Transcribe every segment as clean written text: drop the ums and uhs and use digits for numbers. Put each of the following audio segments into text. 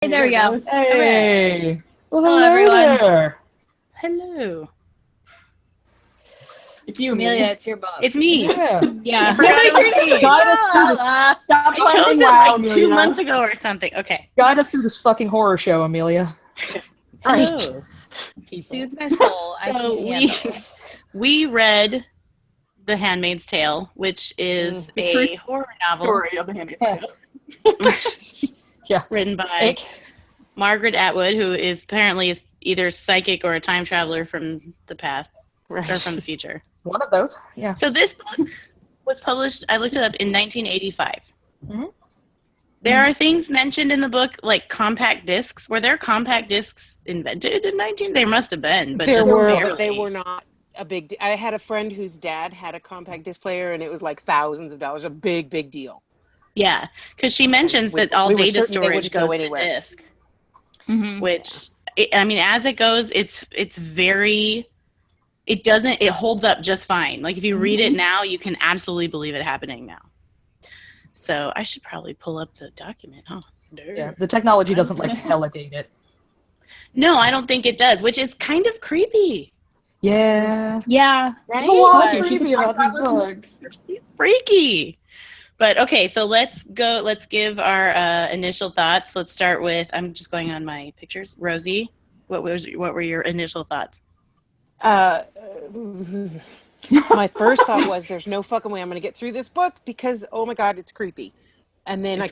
Hey, there we go. Hey. Well, Hello, everyone. there. Hello. It's you, Amelia, it's your book. It's me. Yeah. Yeah. Guide us through this. Stop I chose playing it WoW, like 2 Amelia. months ago or something. Okay. Guide us through this fucking horror show, Amelia. Hello. Soothe my soul. I So can handle. we read The Handmaid's Tale, which is The a true horror novel Story of the Handmaid's Tale. Yeah. written by Fake. Margaret Atwood, who is apparently either psychic or a time traveler from the past or from the future. One of those. Yeah. So this book was published, I looked it up, in 1985. Mm-hmm. There are things mentioned in the book like compact discs. Were there compact discs invented in 19? There must have been, but There just were, barely. but they were not a big. I had a friend whose dad had a compact disc player, and it was like thousands of dollars, a big deal. Yeah, because she mentions that all we were data certain they storage wouldn't go goes to anywhere. disk, Mm-hmm. which I mean, as it goes, it's very. It holds up just fine. Like if you read it now, you can absolutely believe it happening now. So I should probably pull up the document, huh? Yeah. The technology doesn't like hella date it. No, I don't think it does, which is kind of creepy. Yeah. Yeah. Right? There's a lot But- creepy about this book. Freaky. But okay, so let's give our initial thoughts. Let's start with, I'm just going on my pictures. Rosie, what were your initial thoughts? My first thought was, "There's no fucking way I'm going to get through this book because, oh my god, it's creepy." And then I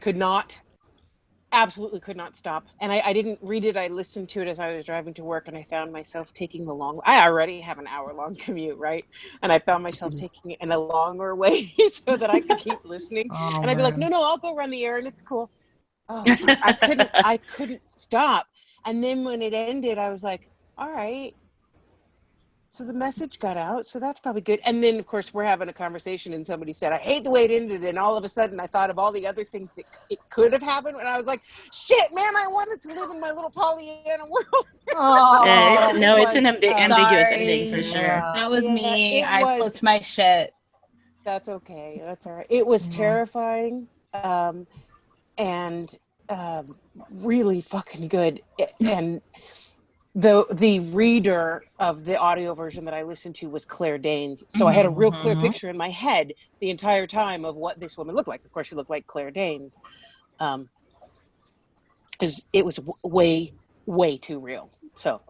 absolutely could not stop. And I didn't read it. I listened to it as I was driving to work, and I found myself taking the long. I already have an hour-long commute, right? And I found myself taking it in a longer way so that I could keep listening. Oh, And I'd be like, man. "No, I'll go run the errand. It's cool." Oh, I couldn't stop. And then when it ended, I was like, "All right. So the message got out, so that's probably good." And then, of course, we're having a conversation, and somebody said, "I hate the way it ended." And all of a sudden, I thought of all the other things that it could have happened, and I was like, "Shit, man! I wanted to live in my little Pollyanna world." Oh. It's an ambiguous Sorry. ending for sure. Yeah. That was Yeah, me. it I was- flipped my shit. That's okay. That's all right. It was Mhm. terrifying, and really fucking good. And the reader of the audio version that I listened to was Claire Danes, so I had a real clear picture in my head the entire time of what this woman looked like. Of course, she looked like Claire Danes. It was way too real. So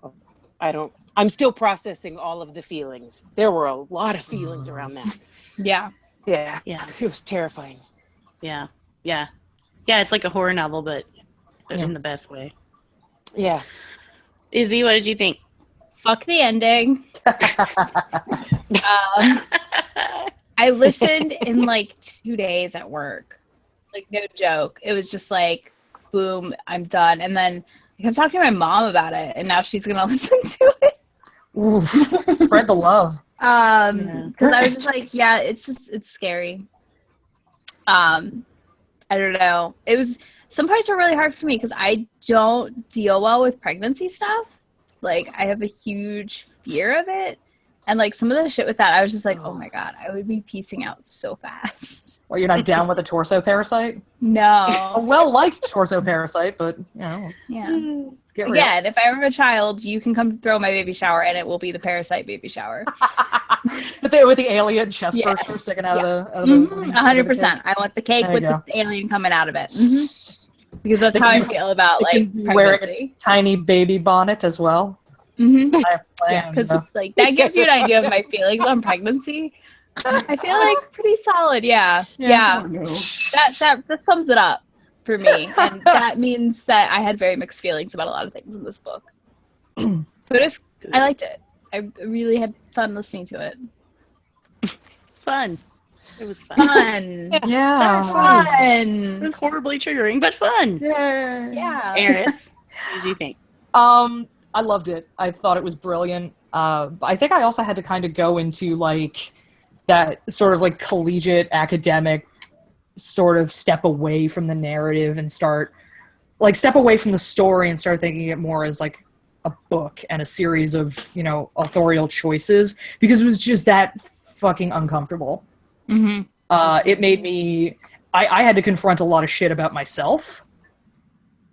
I'm still processing all of the feelings. There were a lot of feelings around that. Yeah. Yeah, Yeah. it was terrifying. Yeah. It's like a horror novel, but Yeah. in the best way. Yeah. Izzy, what did you think? Fuck the ending. I listened in like 2 days at work. Like, no joke. It was just like, boom, I'm done. And then I kept talking to my mom about it, and now she's going to listen to it. Oof. Spread the love. Because I was just like, yeah, it's scary. I don't know. Some parts were really hard for me because I don't deal well with pregnancy stuff. Like, I have a huge fear of it. And like some of the shit with that, I was just like, oh my God, I would be piecing out so fast. Well, you're not down with a torso parasite? A No. well-liked torso parasite, but, let's get real. Again, if I ever have a child, you can come throw my baby shower and it will be the parasite baby shower. with the alien chest Yes. burster sticking out of the... 100%. I want the cake There with you the alien coming out of it. Because that's how I feel about like Wearing pregnancy. a tiny baby bonnet as well. Mm-hmm. I have Yeah, plans, because though. like that gives you an idea of my feelings on pregnancy. I feel like pretty solid. Yeah. That sums it up for me, and that means that I had very mixed feelings about a lot of things in this book. But I liked it. I really had fun listening to it. Fun. It was fun. Fun. Yeah. It Fun. was horribly triggering, but fun. Yeah. Eris, what did you think? I loved it. I thought it was brilliant. But I think I also had to kind of go into like that sort of like collegiate academic sort of step away from the narrative and step away from the story and start thinking it more as like a book and a series of, authorial choices, because it was just that fucking uncomfortable. Mm-hmm. It made me, I had to confront a lot of shit about myself.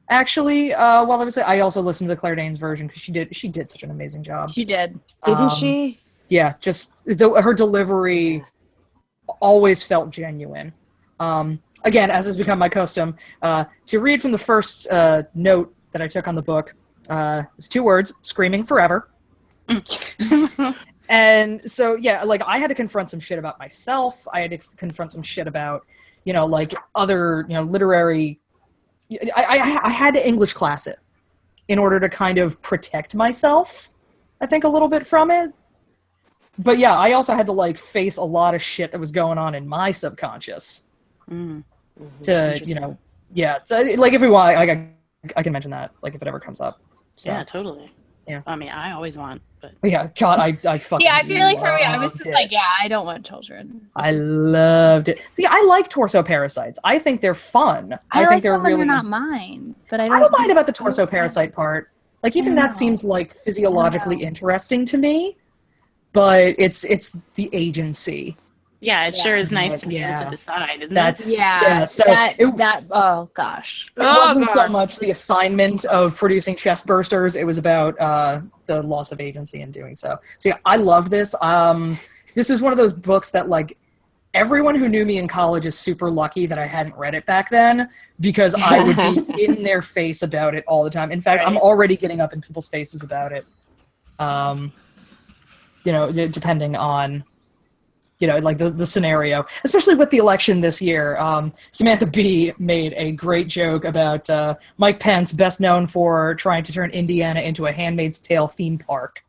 Actually, while I also listened to the Claire Danes version because she did such an amazing job. She did. Didn't she? Yeah, just her delivery always felt genuine. Again, as has become my custom, to read from the first note that I took on the book, it was 2 words: screaming forever. And so, yeah, like, I had to confront some shit about myself. I had to confront some shit about, like, other, literary... I had to English class it in order to kind of protect myself, I think, a little bit from it. But, yeah, I also had to, like, face a lot of shit that was going on in my subconscious. To, yeah. So, like, if we want, I can mention that, like, if it ever comes up. So. Yeah, totally. Yeah. I mean, I always want, but yeah, God, I fucking I feel like for me, I was just loved like, yeah, I don't want children. I loved it. See, I like torso parasites. I think they're fun. I like think they're them when really they're not mine, but I I don't mind about the torso parasite part. Like, even I that know. seems like physiologically interesting to me, but it's the agency. yeah, it sure is nice to be Yeah. able to decide, isn't That's it? so oh gosh. it wasn't so much the assignment of producing chest bursters, it was about the loss of agency in doing so. So yeah, I love this. This is one of those books that, like, everyone who knew me in college is super lucky that I hadn't read it back then, because I would be in their face about it all the time. In fact, I'm already getting up in people's faces about it. Depending on like the scenario, especially with the election this year. Samantha Bee made a great joke about Mike Pence, best known for trying to turn Indiana into a Handmaid's Tale theme park.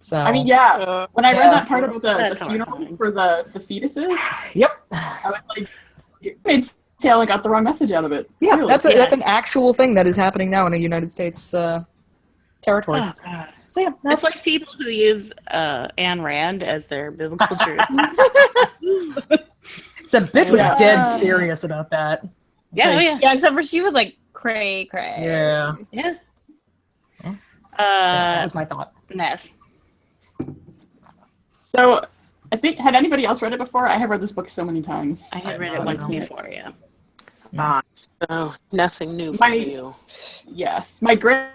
So I mean, yeah. When I read that part about the That's funerals for the fetuses, yep, I was like, Handmaid's Tale and got the wrong message out of it. yeah, Really. that's an actual thing that is happening now in a United States territory. Oh, God. So yeah, that's It's like people who use Ayn Rand as their biblical truth. except bitch was dead serious about that. Yeah, Like, yeah. Yeah, except for she was like cray. Yeah. Yeah. So that was my thought. Ness. So, I think, had anybody else read it before? I have read this book so many times. I had read it once before, yeah. So nothing new for My- you. Yes. My great...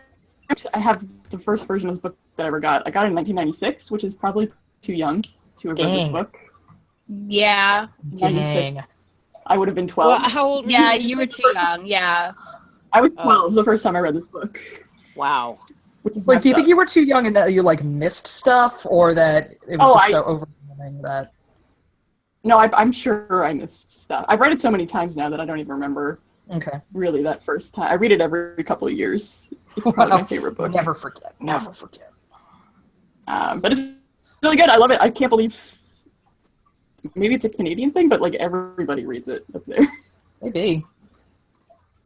I have the first version of this book that I ever got. I got it in 1996, which is probably too young to have read this Dang. book. Yeah. 96. I would have been 12. Well, how old were Yeah, you? you were too young. Yeah. I was 12 the first time I read this book. Wow. Which is Like, do you messed think up. you were too young and that you, like, missed stuff, or that it was just so overwhelming that... No, I'm sure I missed stuff. I've read it so many times now that I don't even remember Okay. really that first time. I read it every couple of years. It's probably my favorite book. Never forget. Never forget. But it's really good. I love it. I can't believe... Maybe it's a Canadian thing, but, like, everybody reads it up there. Maybe.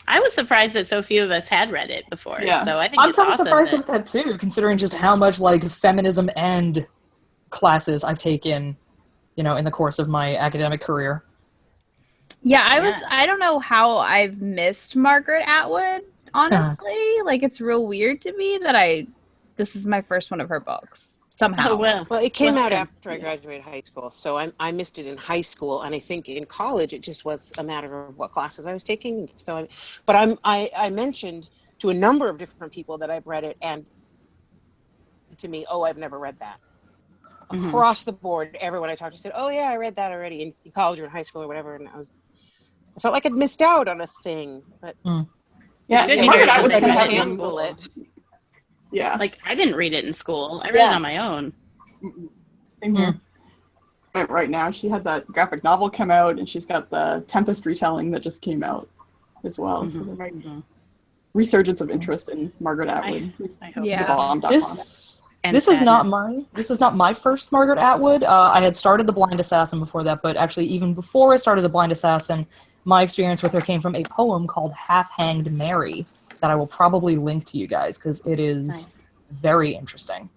I was surprised that so few of us had read it before. Yeah. So I think I'm it's kind of awesome surprised that- with that, too, considering just how much, like, feminism and classes I've taken, in the course of my academic career. Yeah, I don't know how I've missed Margaret Atwood, honestly. Like, it's real weird to me that this is my first one of her books, somehow. Oh, well. Well, it came out Welcome. after I graduated high school, so I missed it in high school, and I think in college it just was a matter of what classes I was taking. So, I mentioned to a number of different people that I've read it, and to me, I've never read that. Mhm. Across the board, everyone I talked to said, "Oh yeah, I read that already in college or in high school or whatever," and I felt like I'd missed out on a thing, but Yeah, good to Margaret hear that Atwood's they kind of read it in having handle it. Yeah. Like, I didn't read it in school. I read it on my own. Same here. Right now, she had that graphic novel come out, and she's got the Tempest retelling that just came out as well. So there might be resurgence of interest in Margaret Atwood. I hope Yeah. so. Bomb.com. And This is not sadness. my first Margaret Atwood. I had started The Blind Assassin before that, but actually even before I started The Blind Assassin, my experience with her came from a poem called Half-Hanged Mary that I will probably link to you guys because it is very interesting.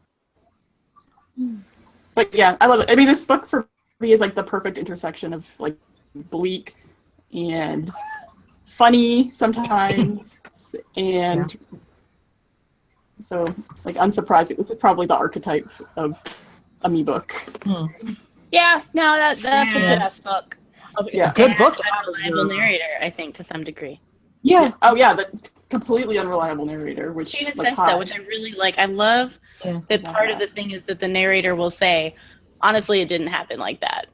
But yeah, I love it. I mean, this book for me is like the perfect intersection of like bleak and funny sometimes, and so like unsurprising. This is probably the archetype of a me book. Yeah, no, that fits Sad. in this book. It's a good book to And have as a reliable your... narrator, I think, to some degree. Yeah. Oh yeah, the completely unreliable narrator, which She even like, says so, which I really like. I love that Love part of the that. thing is that the narrator will say, honestly, it didn't happen like that.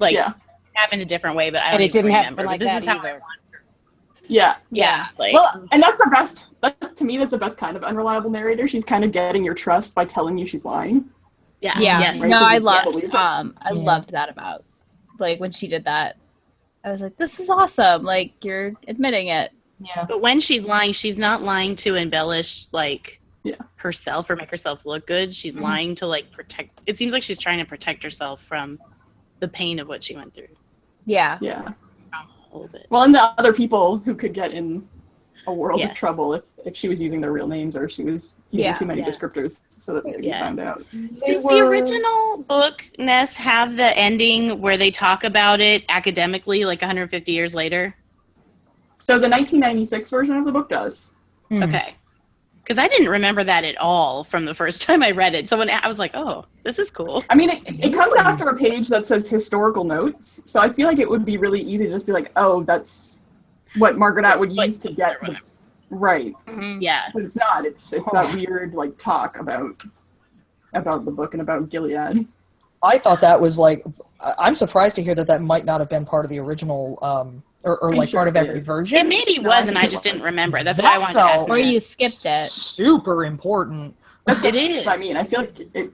Like, Yeah. it happened a different way, but I And don't it even didn't remember. happen like But this that is how I either. want. Yeah. Yeah. Like, Well, and that's the best. To me, that's the best kind of unreliable narrator. She's kind of getting your trust by telling you she's lying. yeah. Yeah. Yes. Right, No, so I you loved believe it. I loved that about like when she did that. I was like, this is awesome. Like you're admitting it. Yeah. But when she's lying, she's not lying to embellish like Yeah. herself or make herself look good. She's lying to like protect. It seems like she's trying to protect herself from the pain of what she went through Yeah. Yeah. a little bit. Well, and the other people who could get in a world Yes. of trouble if she was using their real names or she was using too many Yeah. descriptors so that they could be found out. Does the original book, Ness, have the ending where they talk about it academically like 150 years later? So the 1996 version of the book does. Okay. Because I didn't remember that at all from the first time I read it. So when I was like, oh, this is cool. I mean, it comes after a page that says historical notes, so I feel like it would be really easy to just be like, oh, that's what Margaret Atwood used to get. Right. Mm-hmm. Yeah. But it's not. It's that weird, like, talk about the book and about Gilead. I thought that was like, I'm surprised to hear that might not have been part of the original, or like sure part of it every is. version. It maybe No, was, I and think I it just was. didn't remember. That's That why I wanted to ask felt Or you. you skipped it. Super important. It is. I mean, I feel like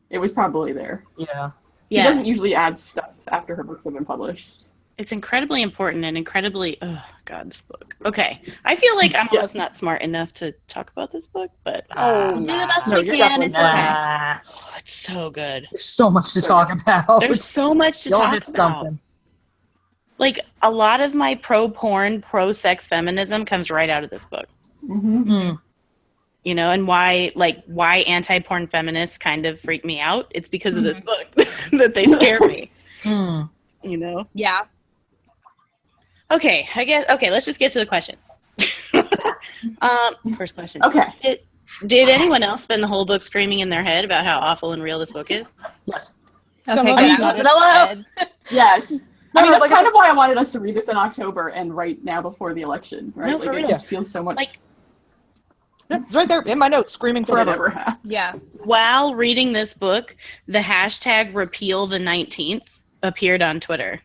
it was probably there. Yeah. She Yeah. doesn't usually add stuff after her books have been published. It's incredibly important and incredibly, oh God, this book. Okay. I feel like I'm almost not smart enough to talk about this book, but Oh, We'll do the best No, we you're can. definitely It's okay. oh, it's so good. There's so much to talk about. There's so much to Y'all talk hit about. something. Like, a lot of my pro-porn, pro-sex feminism comes right out of this book. Mm-hmm. You know, and why anti-porn feminists kind of freak me out. It's because of this book that they scare me. You know? Yeah. Okay, let's just get to the question. First question. Okay. Did anyone else spend the whole book screaming in their head about how awful and real this book is? Yes. Some Okay, of good. us Close got it all out. heads. Yes. No, I mean, that's like I kind said- of why I wanted us to read this in October and right now before the election, right? No, like, for it real. just feels so much Like, Yeah, it's right there in my notes, screaming than it forever. ever has. Yeah. while reading this book, the hashtag repeal the 19th appeared on Twitter.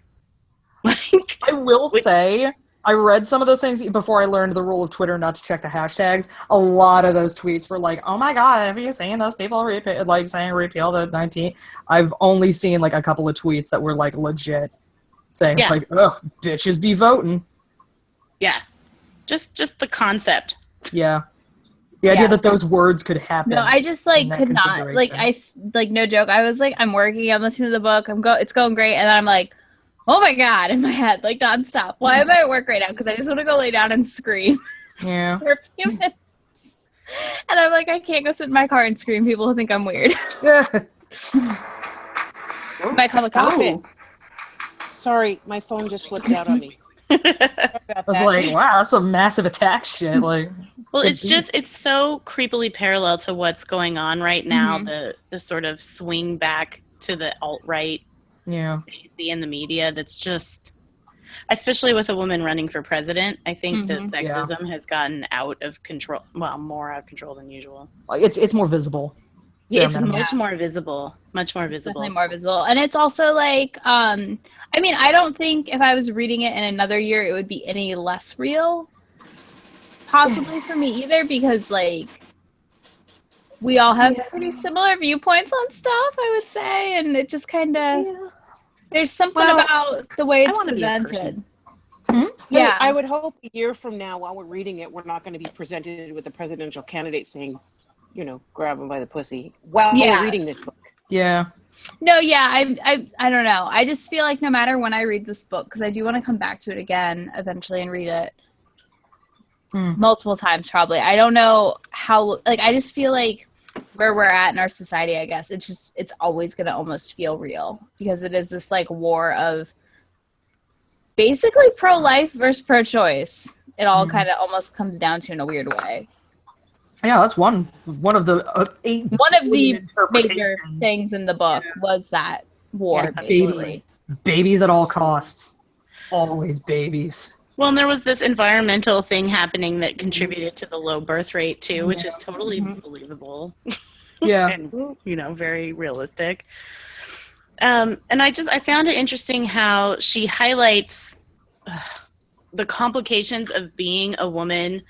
Like, I will say, I read some of those things before I learned the rule of Twitter not to check the hashtags. A lot of those tweets were like, "Oh my god, have you seen those people saying repeal the 19th?" I've only seen like a couple of tweets that were like legit saying Yeah. like, "Oh, bitches be voting." yeah, just the concept. Yeah, the idea that those words could happen. No, I just like in that could not like no joke. I was like, I'm working, I'm listening to the book, it's going great, and then I'm like, oh my god, in my head, like nonstop. Why am I at work right now? Because I just want to go lay down and scream Yeah. for a few minutes. And I'm like, I can't go sit in my car and scream. People will think I'm weird. Might call the cops. Stop it. Sorry, my phone just flipped out on me. I was like, wow, that's some massive attack shit. Like, Well, it's so creepily parallel to what's going on right now. Mhm. The sort of swing back to the alt-right yeah, you see in the media. That's just, especially with a woman running for president. I think that sexism has gotten out of control. Well, more out of control than usual. like, it's more visible. Yeah, it's minimum. much more visible. Much more visible. Definitely more visible. And it's also like, I mean, I don't think if I was reading it in another year, it would be any less real. Possibly for me either, because like we all have pretty similar viewpoints on stuff, I would say, and it just kind of there's something about the way it's wanna be a presented. Yeah, I would hope a year from now, while we're reading it, we're not going to be presented with a presidential candidate saying, you know, grab him by the pussy while we're reading this book. Yeah. No, yeah, I don't know. I just feel like no matter when I read this book, because I do want to come back to it again eventually and read it multiple times probably. I don't know how, like, I just feel like where we're at in our society, I guess, it's always going to almost feel real because it is this, like, war of basically pro-life versus pro-choice. It all kind of almost comes down to in a weird way. Yeah, that's one of the 8 One of the major interpretations. things in the book was that war, Yeah, basically. babies at all costs. Always babies. Well, and there was this environmental thing happening that contributed to the low birth rate too, which is totally believable. Yeah. And very realistic. And I found it interesting how she highlights the complications of being a woman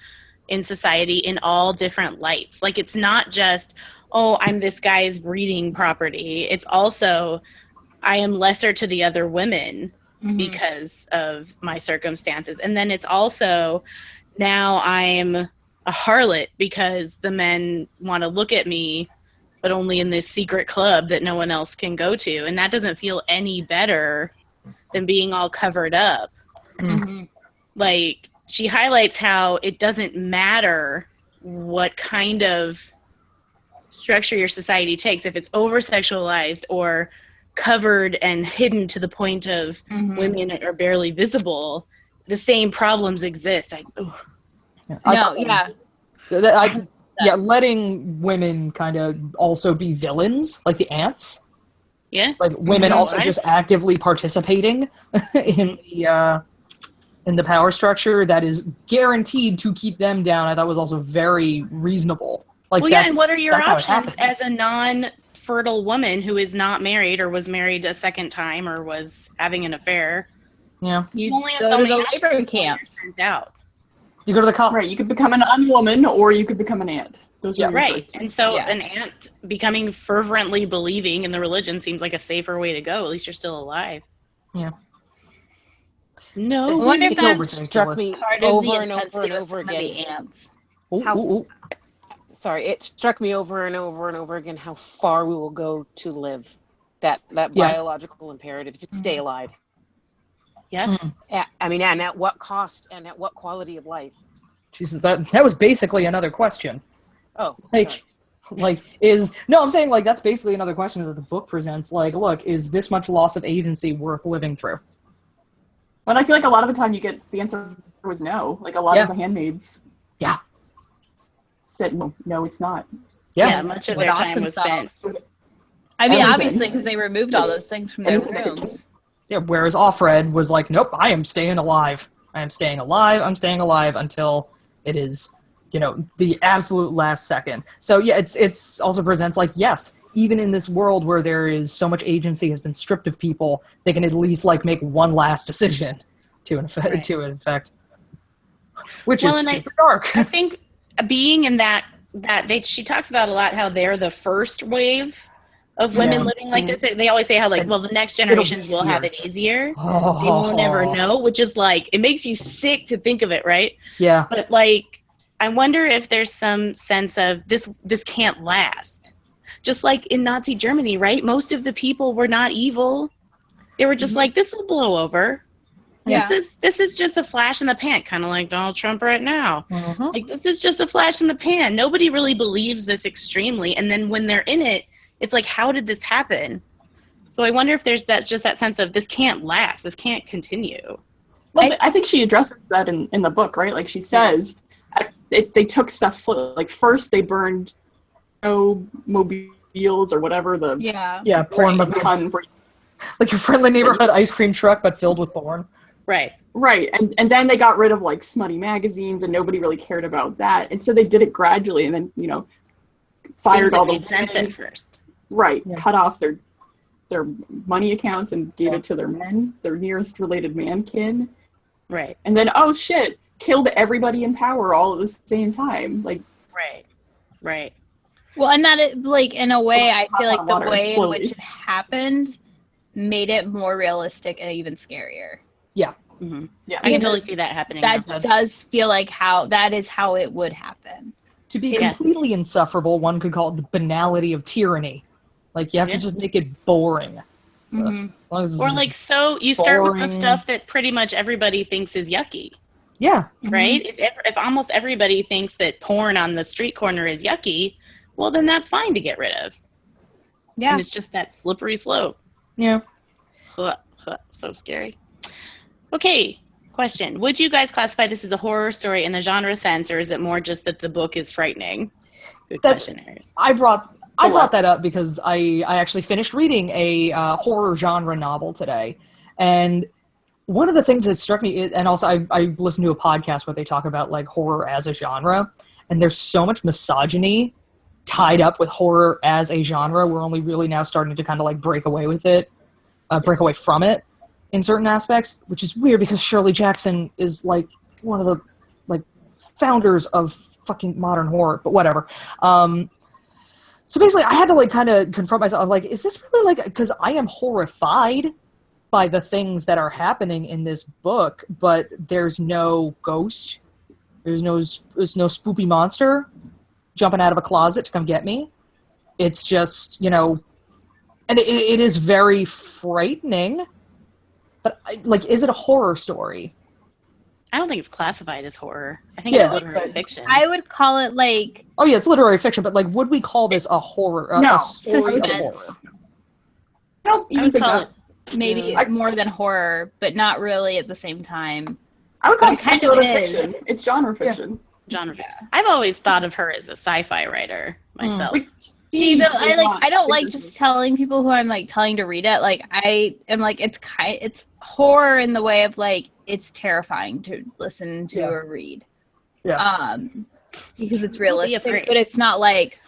in society in all different lights. Like, it's not just, oh, I'm this guy's breeding property. It's also, I am lesser to the other women because of my circumstances. And then it's also, now I'm a harlot because the men want to look at me, but only in this secret club that no one else can go to. And that doesn't feel any better than being all covered up. Like, she highlights how it doesn't matter what kind of structure your society takes, if it's over-sexualized or covered and hidden to the point of women are barely visible, the same problems exist. Letting women kind of also be villains, like the ants. Yeah. Like, women also just actively participating in the power structure that is guaranteed to keep them down, I thought was also very reasonable. Like, well, yeah, and what are your options as a non-fertile woman who is not married or was married a second time or was having an affair? Yeah. You only have go so to many the labor camps. Out. You go to the college. Right, you could become an unwoman or you could become an ant. Those are your right. choices. And so an ant becoming fervently believing in the religion seems like a safer way to go. At least you're still alive. Yeah. No. I wonder if that struck me part of over the and over intensity and of over some of again. the ants. Sorry, it struck me over and over and over again how far we will go to live. That biological imperative to stay alive. Yes. I mean, and at what cost and at what quality of life? Jesus, that was basically another question. Oh, I'm saying, like, that's basically another question that the book presents. Like, look, is this much loss of agency worth living through? But I feel like a lot of the time you get the answer was no. Like, a lot of the handmaids said, no, it's not. Yeah, much of their time was spent. I mean, obviously, because they removed all those things from their rooms. Yeah, whereas Offred was like, nope, I am staying alive. I'm staying alive until it is, the absolute last second. So, yeah, it's also presents like, yes, even in this world where there is so much agency has been stripped of people, they can at least, like, make one last decision to an effect. Which is super dark. I think being in that she talks about a lot how they're the first wave of women living like this. They always say how, like, well, the next generations will have it easier. They will never know, which is like, it makes you sick to think of it, right? Yeah. But, like, I wonder if there's some sense of this can't last. Just like in Nazi Germany, right? Most of the people were not evil. They were just like, this will blow over. Yeah. This is just a flash in the pan, kind of like Donald Trump right now. Like, this is just a flash in the pan. Nobody really believes this extremely. And then when they're in it, it's like, how did this happen? So I wonder if there's that sense of this can't last. This can't continue. Well, I think she addresses that in the book, right? Like, she says they took stuff slow. Like, first they burned mobiles or whatever porn like your friendly neighborhood ice cream truck, but filled with porn. Right. And then they got rid of, like, smutty magazines, and nobody really cared about that. And so they did it gradually, and then fired all the made sense at first. Right. Yeah. Cut off their money accounts and gave it to their men, their nearest related mankin. Right. And then, oh shit, killed everybody in power all at the same time. Like, right. Well, and that, like, in a way, I feel like the way in which it happened made it more realistic and even scarier. Yeah. Mm-hmm. Yeah, I can totally see that happening. That does feel like that is how it would happen. To be completely insufferable, one could call it the banality of tyranny. Like, you have to just make it boring. So, or, like, so you start with the stuff that pretty much everybody thinks is yucky. Yeah. Right? If almost everybody thinks that porn on the street corner is yucky, well, then that's fine to get rid of. Yeah. And it's just that slippery slope. Yeah. So scary. Okay. Question. Would you guys classify this as a horror story in the genre sense, or is it more just that the book is frightening? Good question, Harris. I brought that up because I actually finished reading a horror genre novel today, and one of the things that struck me, and also I listened to a podcast where they talk about like horror as a genre, and there's so much misogyny tied up with horror as a genre. We're only really now starting to kind of like break away from it in certain aspects, which is weird because Shirley Jackson is like one of the like founders of fucking modern horror, but whatever. So basically I had to like kind of confront myself, like, is this really like, because I am horrified by the things that are happening in this book, but there's no ghost, there's no spoopy monster jumping out of a closet to come get me. It's just, you know, and it is very frightening, but like, is it a horror story? I don't think it's classified as horror. I think it's literary fiction. I would call it like... Oh yeah, it's literary fiction, but like, would we call this a horror? No, a story of horror? I don't even think call that. Maybe more than horror, but not really at the same time. I would call it kind of speculative is. fiction. It's genre fiction. Genre fiction. I've always thought of her as a sci-fi writer myself. See, I don't like just telling people who I'm like telling to read it. Like I am like it's horror in the way of like it's terrifying to listen to or read. Yeah. Because it's realistic, but it's not like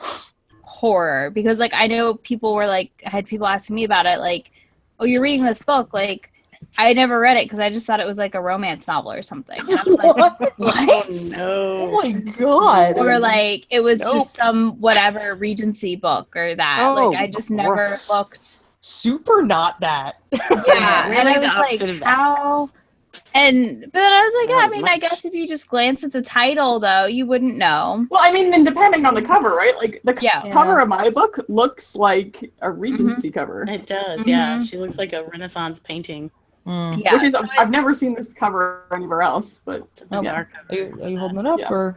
horror. Because like I know people were like, I had people asking me about it, like, oh, you're reading this book, like. I never read it because I just thought it was like a romance novel or something. And I was like, what? No. Oh my god. Or like it was just some whatever Regency book or that. Oh, like I just never looked. Super not that. Yeah, Really and I the was opposite like, of that. how? But then I was like, Not I as mean, much. I guess if you just glance at the title, though, you wouldn't know. Well, I mean, and depending on the cover, right? Like the Yeah. cover of my book looks like a Regency cover, It does, yeah. She looks like a Renaissance painting. Yeah, which is so I've never seen this cover anywhere else. But It's a bizarre cover. Are you holding it up Yeah. or?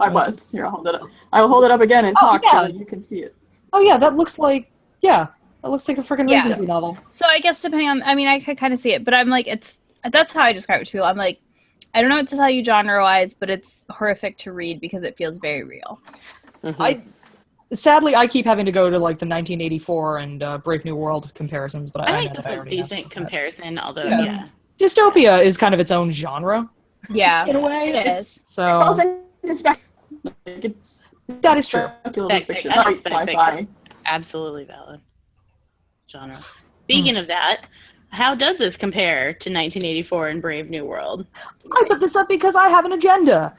I was here. I'll hold it up. I will hold it up again and talk yeah. so that you can see it. Oh yeah, that looks like a freaking Yeah. Regency novel. So I guess depending on, I mean, I could kind of see it, but I'm like, that's how I describe it to people. I'm like, I don't know what to tell you genre-wise, but it's horrific to read because it feels very real. Mhm. Sadly, I keep having to go to like the 1984 and Brave New World comparisons, but I know think that that's a already asked decent about that. comparison, although, Yeah. yeah. Dystopia is kind of its own genre Yeah, in a way. it is. Falls So into it's that is true. speculative fiction, That's not spec sci-fi. fiction. Absolutely valid genre. Speaking of that, how does this compare to 1984 and Brave New World? I put this up because I have an agenda.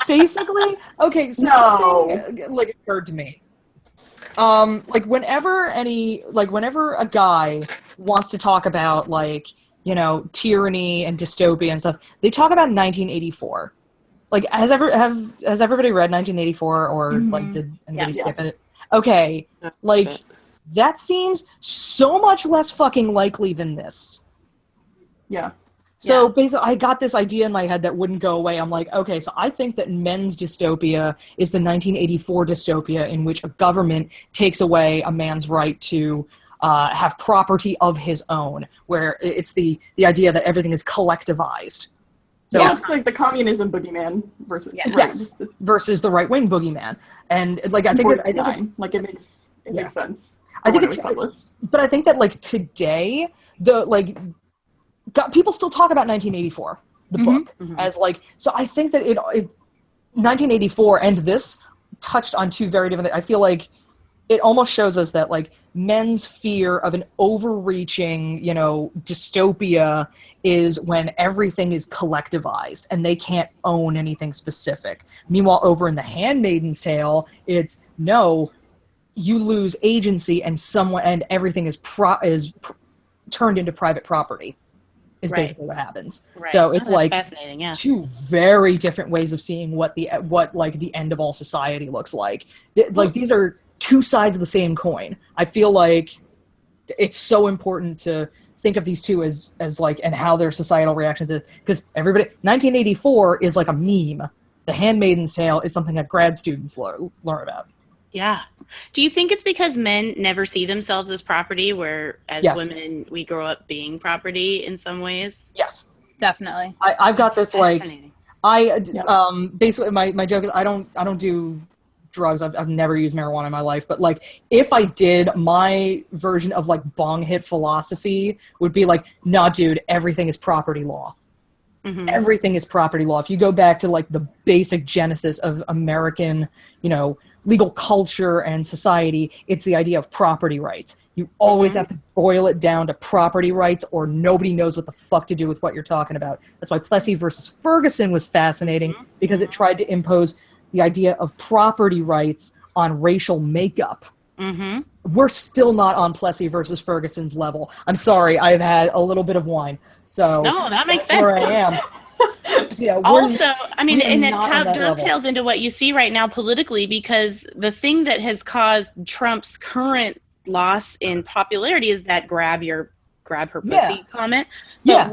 Basically, okay. So something like occurred to me. Like whenever a guy wants to talk about like, you know, tyranny and dystopia and stuff, they talk about 1984. Like, has everybody read 1984 or like did anybody skip it? Okay, like that seems so much less fucking likely than this. Yeah. So basically, I got this idea in my head that wouldn't go away. I'm like, okay, so I think that men's dystopia is the 1984 dystopia in which a government takes away a man's right to have property of his own, where it's the idea that everything is collectivized. So it's like the communism boogeyman versus versus the right wing boogeyman, and like I think it makes sense. I think it was published. but I think that like today people still talk about 1984, the book, as like, so I think that it 1984 and this touched on two very different things. I feel like it almost shows us that like men's fear of an overreaching, you know, dystopia is when everything is collectivized and they can't own anything specific. Meanwhile, over in The Handmaid's Tale, it's no, you lose agency and everything is turned into private property. Is basically what happens. Right. So it's like fascinating, yeah. two very different ways of seeing what like the end of all society looks like. Like these are two sides of the same coin. I feel like it's so important to think of these two as like, and how their societal reactions is, because 1984 is like a meme. The Handmaid's Tale is something that grad students learn about. Yeah. Do you think it's because men never see themselves as property, where as women we grow up being property in some ways? Yes, definitely. I've got this like basically my joke is I don't do drugs. I've never used marijuana in my life, but like if I did, my version of like bong hit philosophy would be like, nah, dude, everything is property law. Mm-hmm. Everything is property law. If you go back to like the basic genesis of American, legal culture and society, it's the idea of property rights. You always have to boil it down to property rights, or nobody knows what the fuck to do with what you're talking about. That's why Plessy versus Ferguson was fascinating, because it tried to impose the idea of property rights on racial makeup. Mm-hmm. We're still not on Plessy versus Ferguson's level. I'm sorry, I've had a little bit of wine, so No, that makes that's sense. where I am. Yeah, Also, I mean, we are and it not on that dovetails into what you see right now politically, because the thing that has caused Trump's current loss in popularity is that grab her pussy comment. But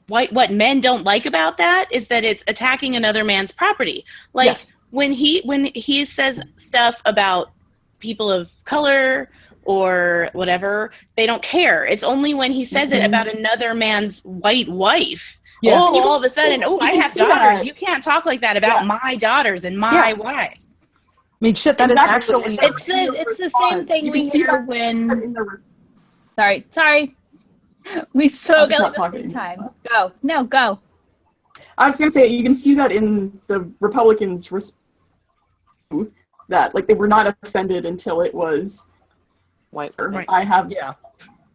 what men don't like about that is that it's attacking another man's property. Like when he says stuff about people of color or whatever, they don't care. It's only when he says it about another man's white wife. Yeah. Oh, all of a sudden, I have see daughters. that. You can't talk like that about my daughters and my wives. I mean, shit, that is actually... It's the same thing we hear when. Sorry. We spoke at like the same time. Go. No, go. I was going to say, you can see that in the Republicans' response, that like they were not offended until it was White. right. I have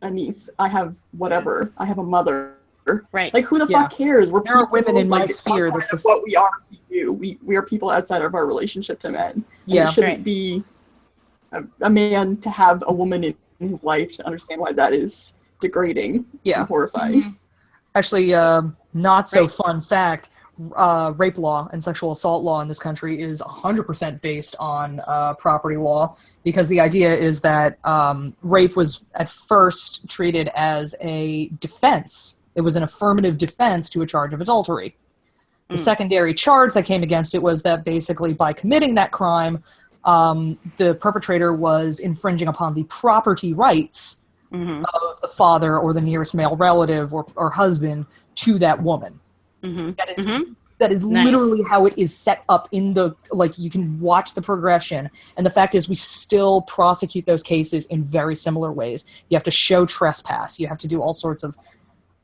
a niece. I have whatever. I have a mother. Right. Like, who the fuck cares? There are women in my sphere outside that of what we are to you. We are people outside of our relationship to men. And it shouldn't be a man to have a woman in his life to understand why that is degrading and horrifying. Mm-hmm. Actually, not so fun fact, rape law and sexual assault law in this country is 100% based on property law, because the idea is that rape was at first treated as a defense. It was an affirmative defense to a charge of adultery. The secondary charge that came against it was that basically by committing that crime, the perpetrator was infringing upon the property rights of the father or the nearest male relative or husband to that woman. That is literally how it is set up in the, like, you can watch the progression. And the fact is we still prosecute those cases in very similar ways. You have to show trespass. You have to do all sorts of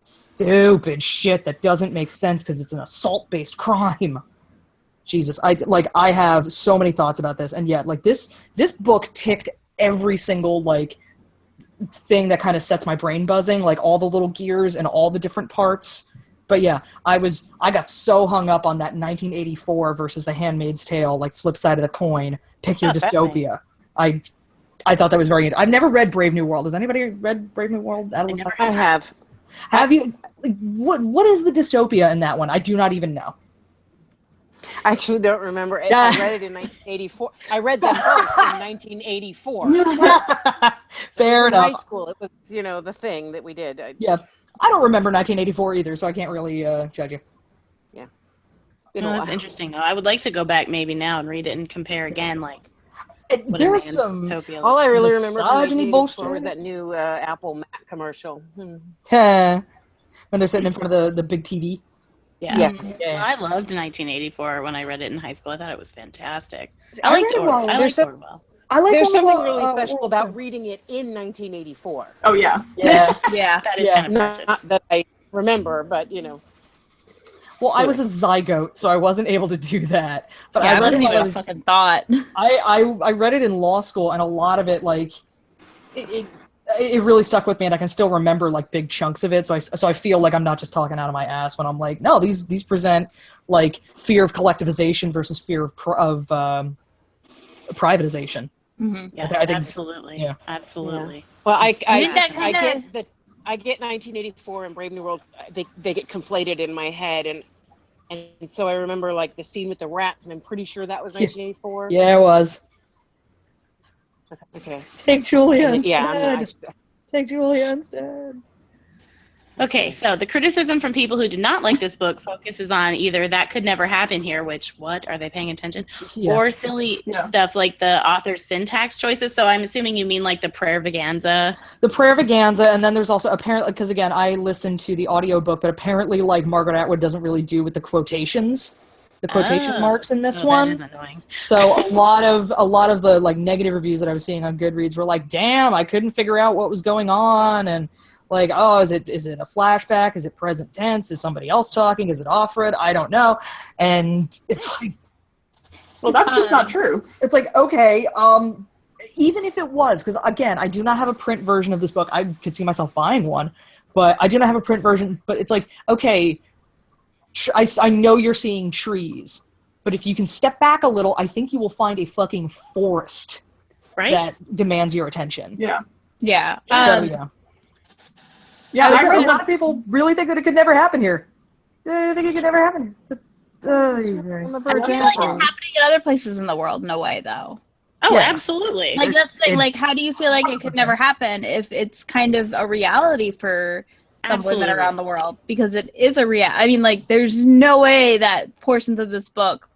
stupid shit that doesn't make sense because it's an assault-based crime. Jesus, I have so many thoughts about this, and yet, like, this book ticked every single, like, thing that kind of sets my brain buzzing, like all the little gears and all the different parts. But yeah, I got so hung up on that 1984 versus The Handmaid's Tale, like, flip side of the coin, pick your dystopia. I thought that was very I've never read Brave New World. Has anybody read Brave New World? I have. Have you? Like, what is the dystopia in that one? I do not even know. I actually don't remember. I read it in 1984. I read them both in 1984. Fair enough. In high school, it was, the thing that we did. I don't remember 1984 either, so I can't really judge you. Yeah. That's interesting, though. I would like to go back maybe now and read it and compare again, like. There's some. All I really remember misogyny bullshit was that new Apple Mac commercial. When they're sitting in front of the big TV. Yeah. I loved 1984 when I read it in high school. I thought it was fantastic. I liked Orwell. There's something really special about reading it in 1984. Oh, yeah. That is kind of precious. Not that I remember, but, Well, I was a zygote, so I wasn't able to do that. But I read wasn't it even a fucking thought. I read it in law school, and a lot of it, like, it really stuck with me, and I can still remember, like, big chunks of it. So I feel like I'm not just talking out of my ass when I'm like, no, these present, like, fear of collectivization versus fear of privatization. Mm-hmm. Yeah, I think, absolutely. Yeah, absolutely. Yeah. Well, I get 1984 and Brave New World. They get conflated in my head, and so I remember, like, the scene with the rats, and I'm pretty sure that was 1984. Yeah, it was. Okay. Take Julia instead. Yeah, Take Julia instead. Okay, so the criticism from people who do not like this book focuses on either that could never happen here, which, what, are they paying attention? Yeah. Or silly stuff like the author's syntax choices. So I'm assuming you mean like the prayervaganza. The prayervaganza, and then there's also apparently, because again, I listened to the audiobook, but apparently like Margaret Atwood doesn't really do with the quotations. the quotation marks in this That one. is annoying. So a lot of the like negative reviews that I was seeing on Goodreads were like, "Damn, I couldn't figure out what was going on," and like, "Oh, is it a flashback? Is it present tense? Is somebody else talking? Is it Offred? I don't know." And it's like, Well, that's just not true. it's like, okay, even if it was, because again, I do not have a print version of this book. I could see myself buying one, but I do not have a print version. But it's like, okay, I know you're seeing trees, but if you can step back a little, I think you will find a fucking forest that demands your attention. Yeah. Yeah. So yeah. Yeah, I think a lot of people really think that it could never happen here. They think it could never happen here. I feel like it's happening in other places in the world, no way, though. Oh, Yeah. absolutely. Like, that's the thing, like, how do you feel like it could never happen if it's kind of a reality for some women around the world? Because it is a I mean, like, there's no way that portions of this book,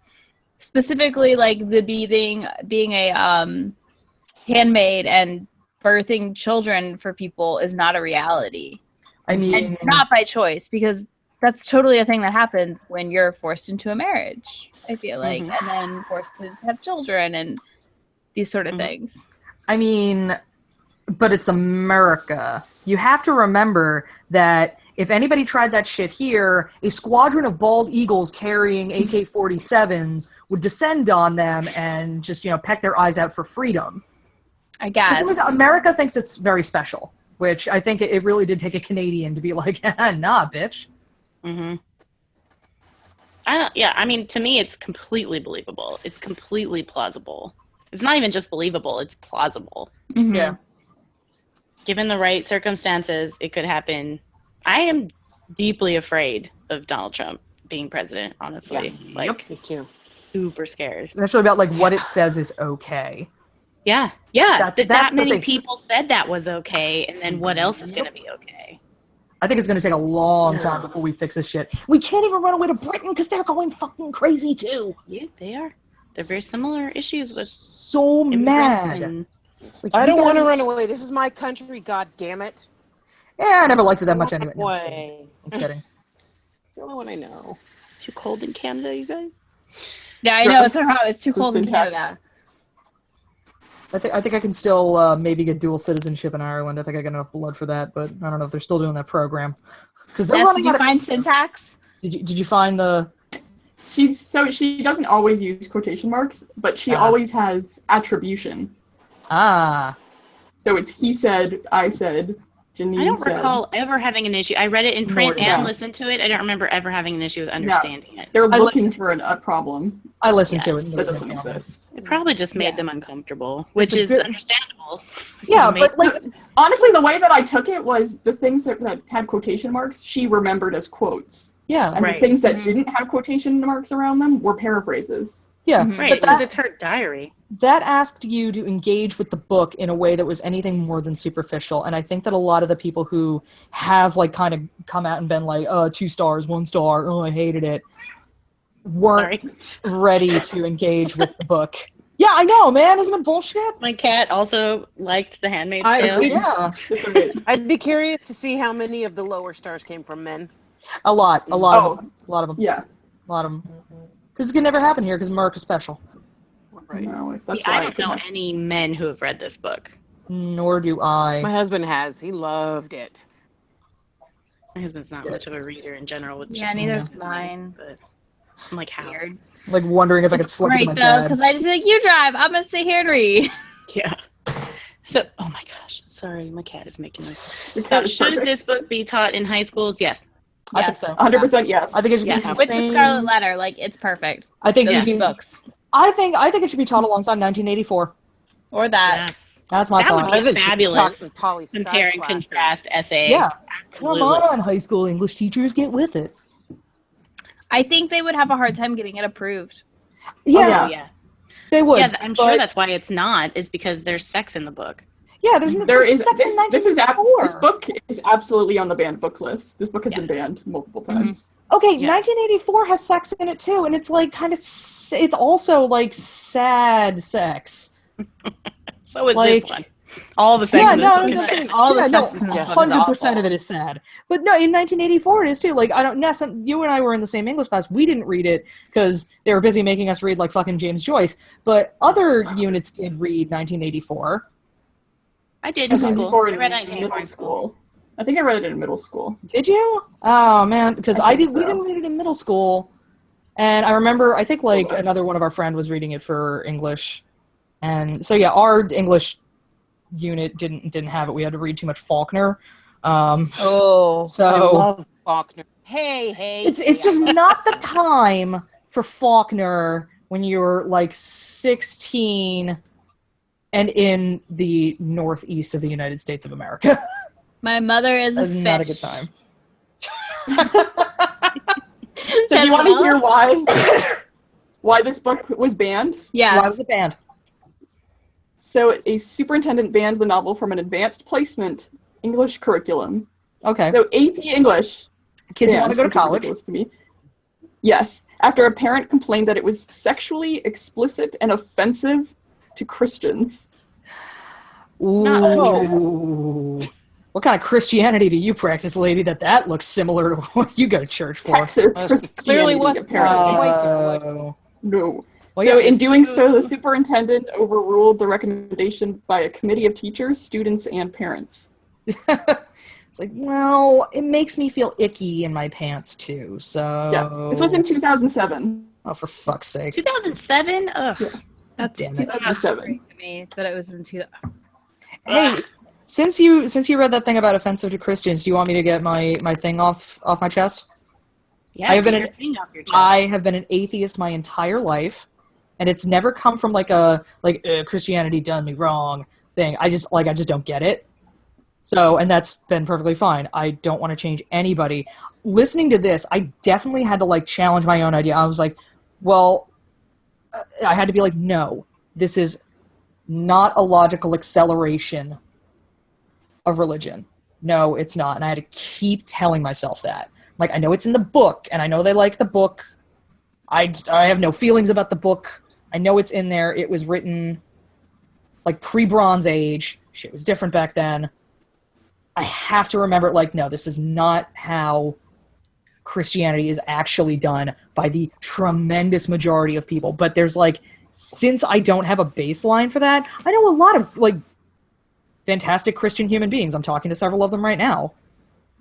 specifically, like, the being a handmaid and birthing children for people is not a reality. I mean, and not by choice, because that's totally a thing that happens when you're forced into a marriage, I feel like, and then forced to have children and these sort of things. I mean, but it's America. You have to remember that if anybody tried that shit here, a squadron of bald eagles carrying AK-47s would descend on them and just, peck their eyes out for freedom. I guess. America thinks it's very special, which I think it really did take a Canadian to be like, nah, bitch. Mm-hmm. Yeah, I mean, to me, it's completely believable. It's completely plausible. It's not even just believable, it's plausible. Mm-hmm. Yeah. Given the right circumstances, it could happen. I am deeply afraid of Donald Trump being president, honestly. Yeah. Like, Me too. super scared. Especially about, like, what it says is okay. Yeah. That's that the many thing. people said that was okay, and then what else is going to be okay? I think it's going to take a long time before we fix this shit. We can't even run away to Britain because they're going fucking crazy, too. Yeah, they are. They're very similar issues with so mad. and- Like, I don't want to guys- run away. This is my country, god damn it. Yeah, I never liked it that much anyway. No, I'm kidding. Way. I'm kidding. It's the only one I know. Too cold in Canada, you guys? Yeah, I know, it's too cold in syntax. Canada. I think I can still maybe get dual citizenship in Ireland. I think I got enough blood for that, but I don't know if they're still doing that program. Because Yes, did you find syntax? Did you find the? She doesn't always use quotation marks, but she always has attribution. Ah. So it's he said, I said, Janine I don't said. recall ever having an issue. I read it in Nor print did and I. listened to it. I don't remember ever having an issue with understanding it. They're I looking listened- for a problem I listened Yeah, to it. And there that was no doesn't problem. exist. It probably just made them uncomfortable, which a is good- understandable. Yeah, It's but like, Honestly, the way that I took it was the things that had quotation marks, she remembered as quotes. yeah, And Right. the things that didn't have quotation marks around them were paraphrases. yeah. Mhm. Right, But because that, it's her diary. that asked you to engage with the book in a way that was anything more than superficial, and I think that a lot of the people who have like kind of come out and been like, 2 stars, 1 star, oh, I hated it, weren't Sorry. ready to engage with the book. Yeah, I know, man. Isn't it bullshit? My cat also liked The Handmaid's I Tale. agree. Yeah, I'd be curious to see how many of the lower stars came from men. a lot Oh. of them, a lot of them, Yeah. a lot of them. Because it can never happen here because America's special. Right. No, that's See, why I don't know couldn't- any men who have read this book. Nor do I. My husband has. He loved it. My husband's not Yeah, much of a reader in general. With Yeah, just neither's movies, mine. But I'm like, how? Weird. Like wondering if I could It's slip into great, my though, dad. because I just be like, you drive, I'm going to sit here and read. Yeah. So, oh my gosh. Sorry, my cat is making noise. Your So cat is should perfect. this book be taught in high schools? Yes. I think Yes. so. 100% yes. I think it should Yeah. be the With the same. Scarlet Letter, like, it's perfect. I think Those you two can- books. I think it should be taught alongside 1984. Or that. Yes. That's my That would thought. be I think she fabulous. taught in poli sci Compare and classes. contrast essay. Yeah. Come Absolutely. on, high school English teachers, get with it. I think they would have a hard time getting it approved. Yeah, yeah. Yeah. they would. Yeah, I'm sure but- that's why it's not, is because there's sex in the book. Yeah, There there's is sex in this 1984. this book is absolutely on the banned book list. This book has Yeah. been banned multiple times. Okay, Yeah. 1984 has sex in it too, and it's like kind of. It's also like sad sex. So is Like, this one. All the sex Yeah, in this no, book no, is no, sad. All the yeah, no, sex in this book is 100% of awful. it is sad. But no, in 1984 it is too. Like, I don't, Ness, you and I were in the same English class. We didn't read it because they were busy making us read like fucking James Joyce. But other units did read 1984. I did in school. 1984 I in read 1984 middle in school. school. I think I read it in middle school. Did you? Oh man, because I think we so. didn't read it in middle school. And I remember, I think like another one of our friend was reading it for English. And so yeah, our English unit didn't have it. We had to read too much Faulkner. Oh, So I love Faulkner. Hey. it's just not the time for Faulkner when you're like 16 and in the northeast of the United States of America. my mother is a That's fish. not a good time. So do you want to hear why this book was banned? Yes. Why was it banned? So a superintendent banned the novel from an advanced placement English curriculum. Okay. So AP English. Kids banned, want to go to which is college. ridiculous to me. Yes, after a parent complained that it was sexually explicit and offensive to Christians. Ooh. What kind of Christianity do you practice, lady, that looks similar to what you go to church for? Texas Well, Christianity, clearly what- apparently. Oh. No. Well, So yeah, in it's doing too- so, the superintendent overruled the recommendation by a committee of teachers, students, and parents. It's like, well, it makes me feel icky in my pants too. So Yeah, this was in 2007. oh, for fuck's sake! 2007? Ugh. Yeah. That's Damn it. 2007. to me that it was in 2000. Hey, since you read that thing about offensive to Christians, do you want me to get my thing off my chest? Yeah, I have been get your an- thing off your chest. I have been an atheist my entire life, and it's never come from like a Christianity done me wrong thing. I just don't get it. So, and that's been perfectly fine. I don't want to change anybody. Listening to this, I definitely had to like challenge my own idea. I was like, well, I had to be like, no, this is not a logical acceleration of religion. No, it's not. And I had to keep telling myself that. Like, I know it's in the book, and I know they like the book. I have no feelings about the book. I know it's in there. It was written like pre-Bronze Age. Shit was different back then. I have to remember, like, no, this is not how Christianity is actually done by the tremendous majority of people. But there's, like, since I don't have a baseline for that, I know a lot of, like, fantastic Christian human beings. I'm talking to several of them right now.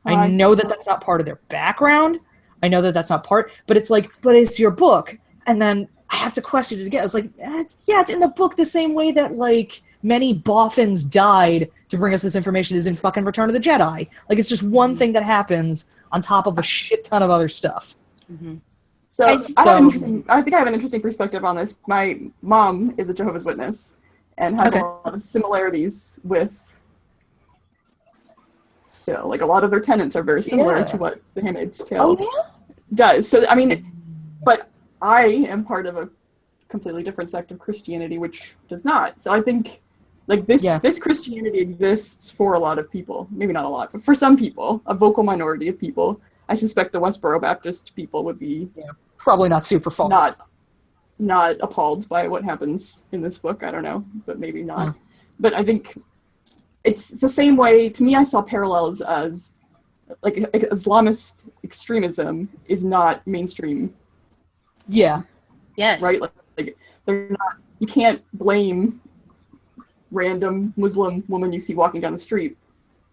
I know that that's not part of their background. I know that that's not part, but it's like, but it's your book. And then I have to question it again. It's like, it's in the book the same way that, like, many boffins died to bring us this information is in fucking Return of the Jedi. Like, it's just one thing that happens on top of a shit ton of other stuff. Mm-hmm. So I I think I have an interesting perspective on this. My mom is a Jehovah's Witness and has Okay. a lot of similarities with. So, like, a lot of their tenets are very similar Yeah. to what The Handmaid's Tale yeah? does. So, I mean, but I am part of a completely different sect of Christianity, which does not. So I think, like, this Christianity exists for a lot of people. Maybe not a lot, but for some people, a vocal minority of people. I suspect the Westboro Baptist people would be Probably not super far. not appalled by what happens in this book. I don't know, but maybe not. But I think it's the same way. To me, I saw parallels as, like, Islamist extremism is not mainstream, Yeah. Yes. right? Like they're not. You can't blame random Muslim woman you see walking down the street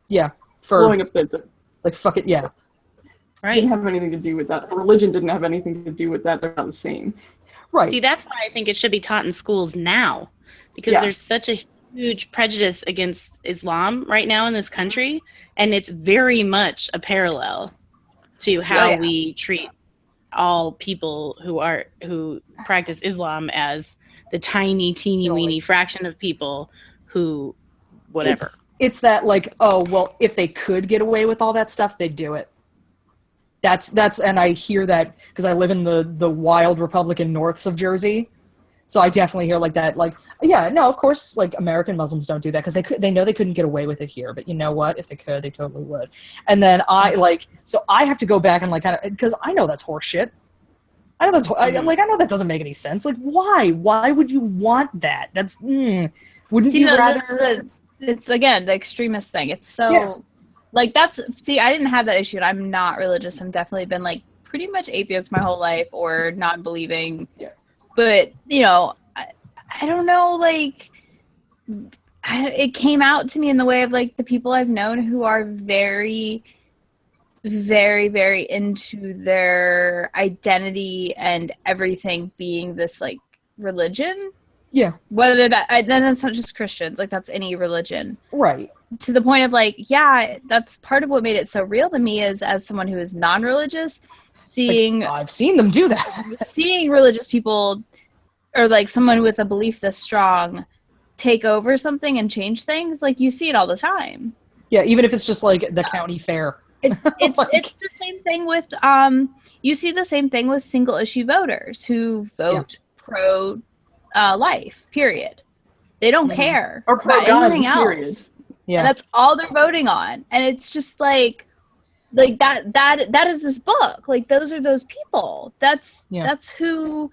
Yeah. For, blowing up the like, fuck it, yeah. Right. didn't have anything to do with that. Religion didn't have anything to do with that. They're not the same. Right. See, that's why I think it should be taught in schools now, because Yeah. there's such a huge prejudice against Islam right now in this country, and it's very much a parallel to how we treat all people who practice Islam as the tiny, teeny, weeny fraction of people who, whatever. It's that, like, oh, well, if they could get away with all that stuff, they'd do it. That's and I hear that because I live in the wild Republican norths of Jersey, so I definitely hear like that. Like, yeah, no, of course, like, American Muslims don't do that because they know they couldn't get away with it here, but you know what? If they could, they totally would. And then I have to go back and, like, kind of, because I know that's horseshit. I know that's I know that doesn't make any sense. Like, why? Why would you want that? That's wouldn't See, you no, rather? it's again the extremist thing. It's so Yeah. like that's see, I didn't have that issue, and I'm not religious. I'm definitely been like pretty much atheist my whole life or non-believing. Yeah. But I don't know, like it came out to me in the way of like the people I've known who are very, very, very into their identity and everything being this like religion. Yeah. Whether that's not just Christians, like that's any religion. Right. To the point of like, yeah, that's part of what made it so real to me is as someone who is non-religious, seeing I've seen them do that. seeing religious people or like someone with a belief this strong take over something and change things, like you see it all the time. Yeah, even if it's just like the county fair. It's Like- it's the same thing with you see the same thing with single issue voters who vote pro life, period. They don't care Or pro about gun, anything period. else. Yeah. And that's all they're voting on. And it's just like that is this book. Like those are those people. That's who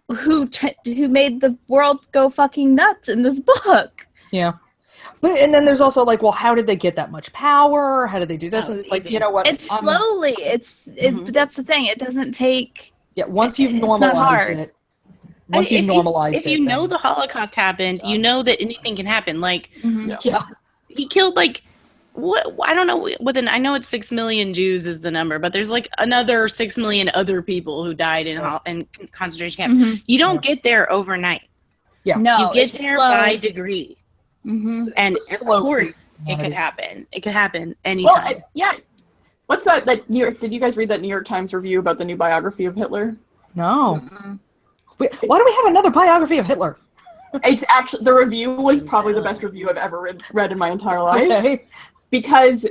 made the world go fucking nuts in this book. Yeah. But and then there's also like, well, how did they get that much power? How did they do this? And it's like, you know what? It's slowly. It's that's the thing. It doesn't take. Yeah, once you've it's not normalized hard. it. Once you've normalized it. If you know then- the Holocaust happened, you know that anything can happen. Like Yeah. he killed like what I don't know I know it's 6 million Jews is the number, but there's like another 6 million other people who died in concentration camps. Mhm. You don't get there overnight. Yeah. No, You get it's there slow. by degree. Mhm. And It's of slow course for it could humanity. happen. It could happen anytime. Well, yeah. What's that New York? Did you guys read that New York Times review about the new biography of Hitler? No. Wait, why do we have another biography of Hitler? It's actually the review was probably the best review I've ever read in my entire life Okay. because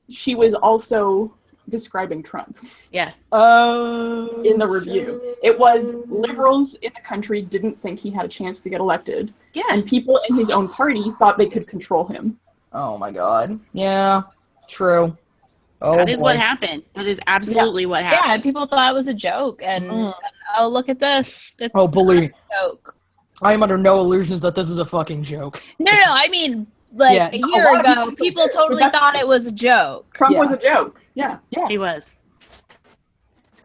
she was also describing Trump Yeah. Oh. in the review. It was liberals in the country didn't think he had a chance to get elected, Yeah. and people in his own party thought they could control him. Oh my God. Yeah. True. Oh, That is boy. what happened. That is absolutely what Yeah, happened. and people thought it was a joke, and oh, look at this. It's Oh, believe me. not a joke. I am under no illusions that this is a fucking joke. No, I mean, like Yeah, a no, a year lot of ago, people totally That's- thought it was a joke. Trump Yeah. was a joke. Yeah. He was.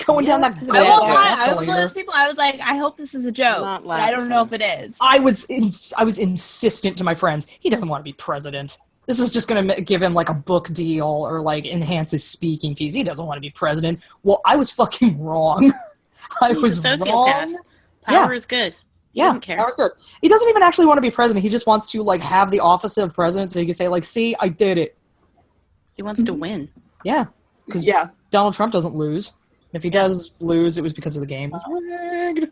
Going down that I glass won't lie, I was one of escalator. those people. I was like, I hope this is a joke, Not but I don't know if laughing. it is. I was insistent to my friends. He doesn't want to be president. This is just going to give him like a book deal or like enhance his speaking fees. He doesn't want to be president. Well, I was fucking wrong. I He's was a sociopath. wrong. Power is good. He Yeah, doesn't care. that was good. He doesn't even actually want to be president. He just wants to like have the office of president so he can say like, "See, I did it." He wants to win. Yeah, because Yeah. Donald Trump doesn't lose. If he does lose, it was because of the game. It was rigged.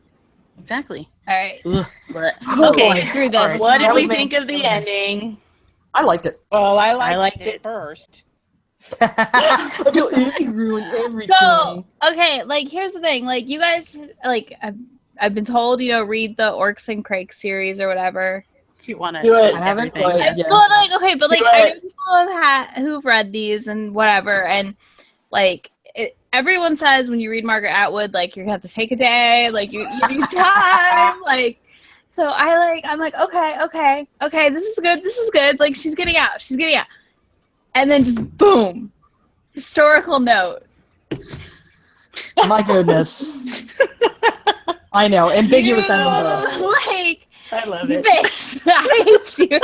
Exactly. All right, Okay. get through this. What did That we was me. think of the ending? I liked it. Well, I liked liked it. it first. That's so easy to ruin everything. So, okay, like here's the thing. Like you guys, like I've been told, read the Orcs and Crakes series or whatever. If you want to Do it. I haven't, everything. but yeah. Well, like okay, but like Do I it. know people who've read these and whatever, and like everyone says when you read Margaret Atwood, like you're gonna have to take a day, like you need time, like. So I'm like, okay, this is good. Like she's getting out, and then just boom, historical note. My goodness. I know. Ambiguous endings. Like, I love it. bitch, I hate you.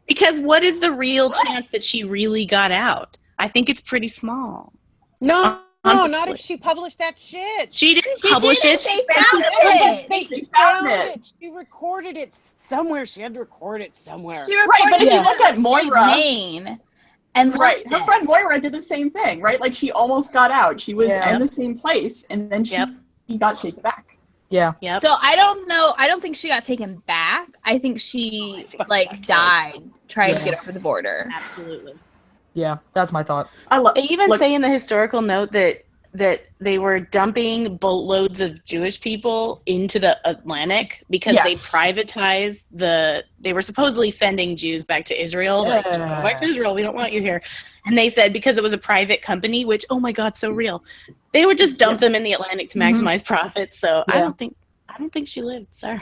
Because what is the real chance that she really got out? I think it's pretty small. No, Honestly. not if she published that shit. She didn't She publish did it. They found it. They found found it. it. She recorded it somewhere. She had to record it somewhere. She Right, but recorded if you it look in at St. Moira- Maine and Right. left Her it. friend Moira did the same thing, right? Like she almost got out. She was Yeah. in the same place, and then she got taken back. Yeah. Yep. So I don't know. I don't think she got taken back. I think she like died trying to get over the border. Absolutely. Yeah. That's my thought. I love. They even Look- say in the historical note that they were dumping boatloads of Jewish people into the Atlantic because they Yes. privatized they were supposedly sending Jews back to Israel. Like, just go back to Israel. We don't want you here. And they said because it was a private company, which, oh my God, so real. They would just dump them in the Atlantic to maximize profits. So I Yeah. don't think she lived. Sorry.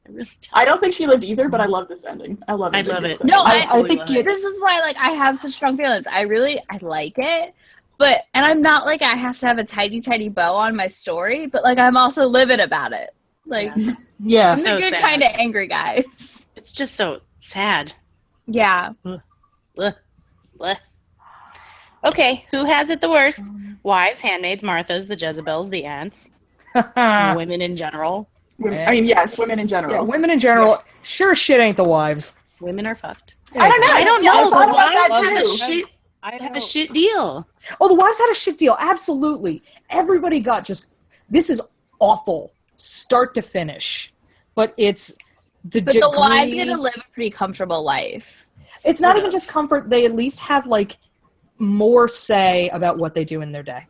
I really don't. I don't think she lived either, but I love this ending. I love it. I love it. No, I think this is why like I have such strong feelings. I like it, but and I'm not like I have to have a tiny bow on my story, but like I'm also livid about it. Like Yeah. I'm So the good sad. kind of angry guys. It's just so sad. Yeah. Blech. Blech. Okay, who has it the worst? Wives, handmaids, Marthas, the Jezebels, the aunts, women in general. I mean, yes, women in Yeah, general. women in general, sure shit ain't the wives. Women are fucked. I don't know. I don't Yeah, I know. thought The about that wives have a too. shit, I have a don't- shit deal. Oh, the wives had a shit deal. Absolutely. Everybody got just, this is awful, start to finish. But it's the But degree. the wives get to live a pretty comfortable life. It's not even just comfort. They at least have, like, more say about what they do in their day.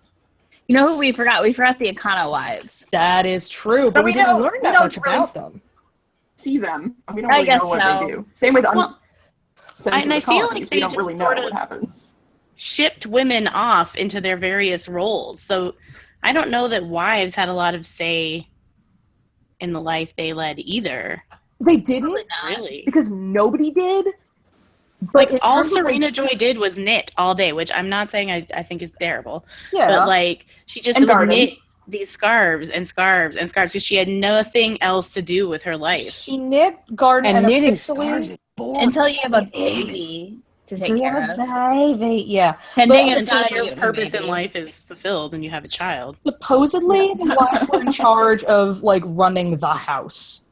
You know who we forgot? We forgot the Econo wives. That is true, but we didn't don't- learn we that don't much really about them. See them. We don't I really guess know what so. they do. Same with Well, sent to and the I feel colonies. like We they don't just really know sort of- what happens. Shipped women off into their various roles. So I don't know that wives had a lot of say in the life they led either. They didn't, Really. because nobody did. But Like, in all terms of, like, Serena Joy did was knit all day, which I'm not saying I think is terrible. yeah. But, like, she just And would garden. knit these scarves and scarves and scarves because she had nothing else to do with her life. She knit, garden, And knitting officially- scarves is boring. Until you have a It is. baby to So take you care have of. a baby, yeah. Pending But and Until until your you have a purpose in baby. life is fulfilled and you have a child. Supposedly, the wives were in charge of, like, running the house.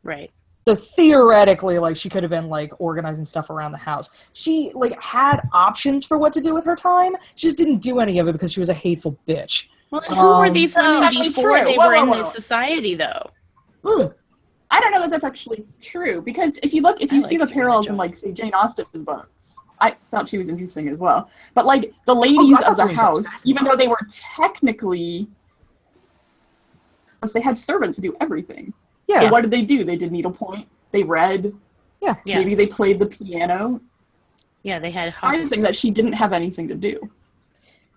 Right. So theoretically, like, she could have been, like, organizing stuff around the house. She, like, had options for what to do with her time. She just didn't do any of it because she was a hateful bitch. Well, and who were these so- women Actually before true. they Whoa, were in whoa, this whoa. society, though? I don't know if that's actually true because if you I see like the Serena parallels in Joy. like say Jane Austen's books, I thought she was interesting as well. But like the ladies I thought of the Serena Joy was house, even though they were technically, they had servants to do everything. Yeah. So what did they do? They did needlepoint. They read. Yeah. Maybe they played the piano. Yeah, they had I hobbies. think that she didn't have anything to do.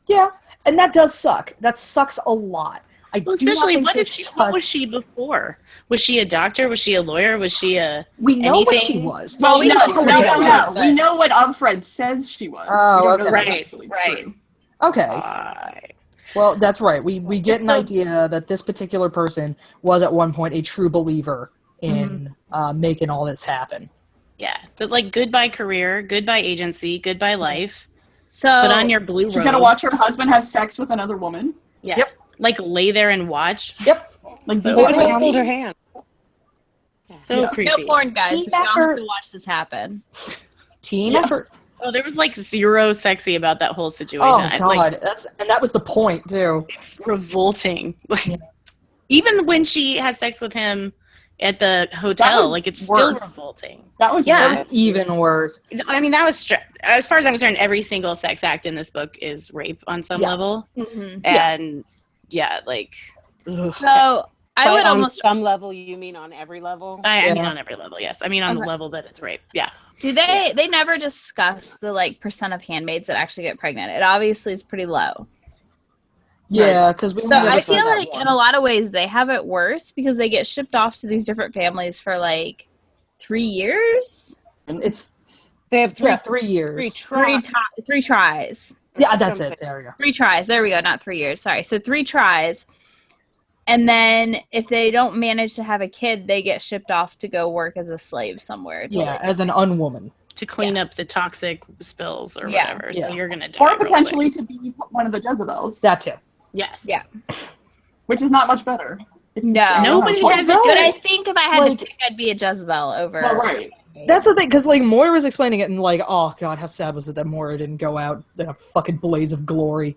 Yeah, and that does suck. That sucks a lot. I Well, do not especially think what it is she? What was sucks. she before? Was she a doctor? Was she a lawyer? Was she a? We know what she anything? was. Well, She's no, a no, television no. journalist. We know what Umfred says she was. Oh, we don't know okay. that's Right, actually right. true. Okay. Right. Well, that's right. We get an So- idea that this particular person was at one point a true believer in making all this happen. Yeah. But like, goodbye career, goodbye agency, goodbye life. So Put on your blue She's robe. gonna watch her husband have sex with another woman. Yeah. Yep. Like, lay there and watch. Yep. Like So Hold Hold her, hold hands. her hand. So Yeah. creepy. no porn, guys. Team We don't have effort. to watch this happen. Team Yeah. effort. Oh, there was like zero sexy about that whole situation. Oh I- god, Like, that was the point too. it's revolting. Like, Yeah. even when she has sex with him at the hotel, was like, it's still worse. revolting. That was Yeah. That was even worse. I mean, that was as far as I'm concerned, every single sex act in this book is rape on some Yeah. level, Mm-hmm. and yeah, like, ugh. So I But would on almost. some level, you mean on every level? I mean Yeah. on every level, yes. I mean on the Okay. level that it's rape. Yeah, Do they? They never discuss the like percent of handmaids that actually get pregnant. It obviously is pretty low. Yeah, because we So only I ever saw feel that like one. in a lot of ways they have it worse because they get shipped off to these different families for like 3 years, And it's They have three, 3 years. three tries, Yeah, that's something. it. There you go. 3 tries. There we go, not 3 years. Sorry. So 3 tries, and then if they don't manage to have a kid, they get shipped off to go work as a slave somewhere. to, Yeah, like- as an unwoman. to clean up the toxic spills or Yeah. whatever. Yeah. So you're gonna die. or real quick. potentially to be one of the Jezebels, That too. Yes. Yeah. which is not much better. It's No. I don't know how Nobody it's- has no. But I think if I had Like- to pick, I'd be a Jezebel over. Well, right. That's the thing, because like Moira was explaining it, and like, oh god, how sad was it that Moira didn't go out in a fucking blaze of glory.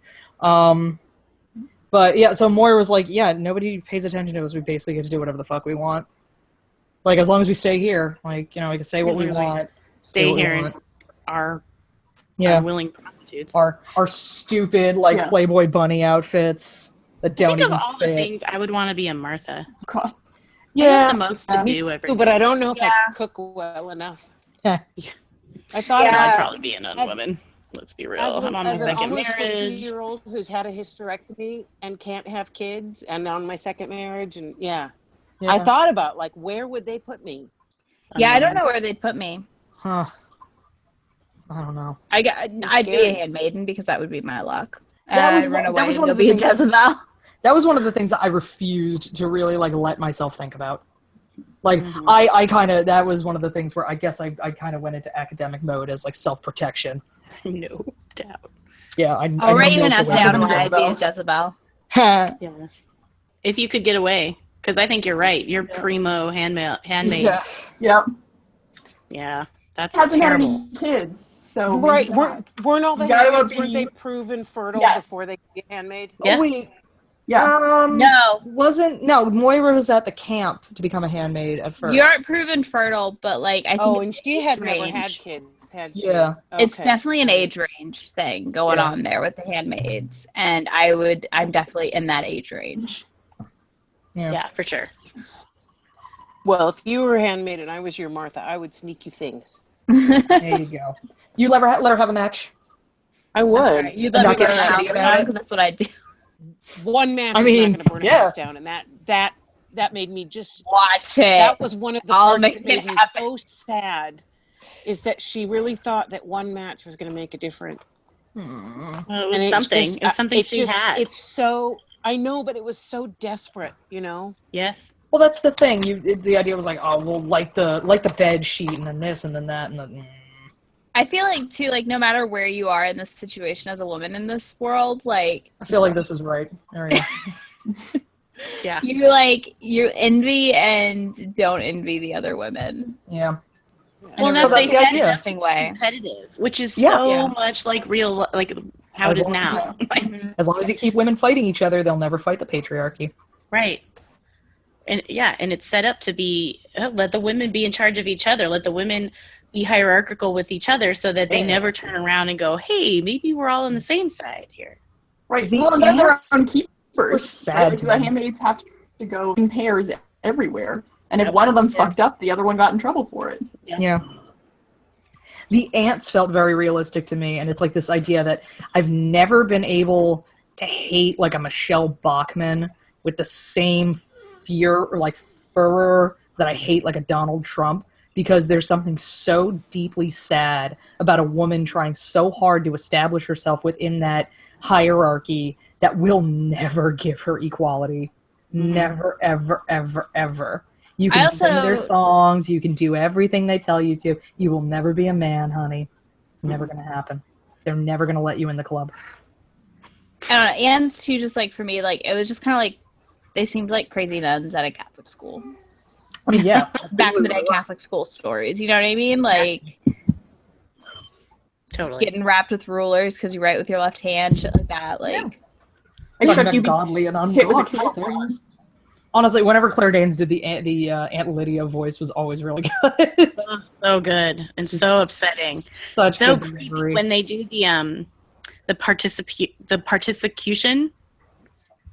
But yeah, so Moira was like, yeah, nobody pays attention to us. We basically get to do whatever the fuck we want. Like, as long as we stay here, like, you know, we can say what we Literally. want. Stay what we here and want. are Yeah, willing prostitutes. our stupid like Yeah. Playboy bunny outfits that don't Think of even all fit. the things I would want to be a Martha. God. I have Yeah, the most to do every Ooh, but I don't know if Yeah. I could cook well enough. Yeah. I thought Yeah. I'd about probably be an unwoman. Let's be real. as, I'm on my as an second almost marriage. 50-year-old who's had a hysterectomy and can't have kids, and on my second marriage, and yeah, Yeah. I thought about like where would they put me? Yeah, I don't know where they'd put me. Huh. I don't know. I'd be a scary. handmaiden because that would be my luck. That was I'd run one- away that was and one go of the be a things- Jezebel. That was one of the things that I refused to really like let myself think about. Like Mhm. I kind of, that was one of the things where I guess I kind of went into academic mode as like self-protection. No doubt. Yeah, I'll write you an know essay the on way. why I'd be a Jezebel. Yeah. If you could get away, because I think you're right. You're primo handmaid. Yeah. Yep. Yeah, that's Hasn't had terrible. any kids, so Right. maybe Weren't all the You gotta handmaids, be- weren't they proven fertile Yes. before they could get handmaid? Yeah. Oh wait. yeah. No, Moira was at the camp to become a handmaid at first. you aren't proven fertile, but like I think Oh, it's and she had never range. had kids, had she? Yeah. It's Okay. definitely an age range thing going Yeah. on there with the handmaids, and I'm definitely in that age range. Yeah, for sure. Well, if you were a handmaid and I was your Martha, I would sneak you things. There you go. You let her have a match. I would. That's right. You'd let Not me burn get the shitty house about down it? because that's what I do. One match I is mean, not going to burn a yeah. house down, and that made me just. Watch it. That was one of the I'll parts make that made it me happen. so sad. Is that she really thought that one match was going to make a difference? Well, it And was it's something. just- It was something it's she just- had. It's so. I know, but it was so desperate. You know. Yes. Well, that's the thing. The idea was like, oh, we'll light the bed sheet and then this and then that and then. I feel like too, like no matter where you are in this situation as a woman in this world, like I feel like this is right. There we go. Yeah. you envy and don't envy the other women. Yeah. Well, in that's a they really said idea. interesting way. Competitive, which is Yeah. so Yeah. much like real, like how As it is long- now. As long as you keep women fighting each other, they'll never fight the patriarchy. Right. And yeah, and it's set up to be let the women be in charge of each other. Let the women be hierarchical with each other so that they Yeah. never turn around and go, hey, maybe we're all on the same side here. Right. The Well, and then they're ants on were keepers. sad Right? Like to the me. handmaids have to go in pairs everywhere. And if Yep. one of them fucked up, the other one got in trouble for it. Yeah. The ants felt very realistic to me, and it's like this idea that I've never been able to hate like a Michelle Bachmann with the same fear or like furor that I hate like a Donald Trump, because there's something so deeply sad about a woman trying so hard to establish herself within that hierarchy that will never give her equality. Mhm. Never, ever, ever, ever. You I can sing their also- songs, you can do everything they tell you to. You will never be a man, honey. It's never going to happen. They're never going to let you in the club. I don't know. And too, just like for me, like it was just kind of like they seemed like crazy nuns at a Catholic school. I mean, yeah. Back in the day, Catholic school stories. You know what I mean? Like Totally. getting wrapped with rulers because you write with your left hand, shit like that. Like Except you godly and hit with a ungodly cat things. Honestly, whenever Claire Danes did the Aunt Lydia voice was always really good. Oh, so good and so upsetting. Such So good creepy delivery. when they do the participation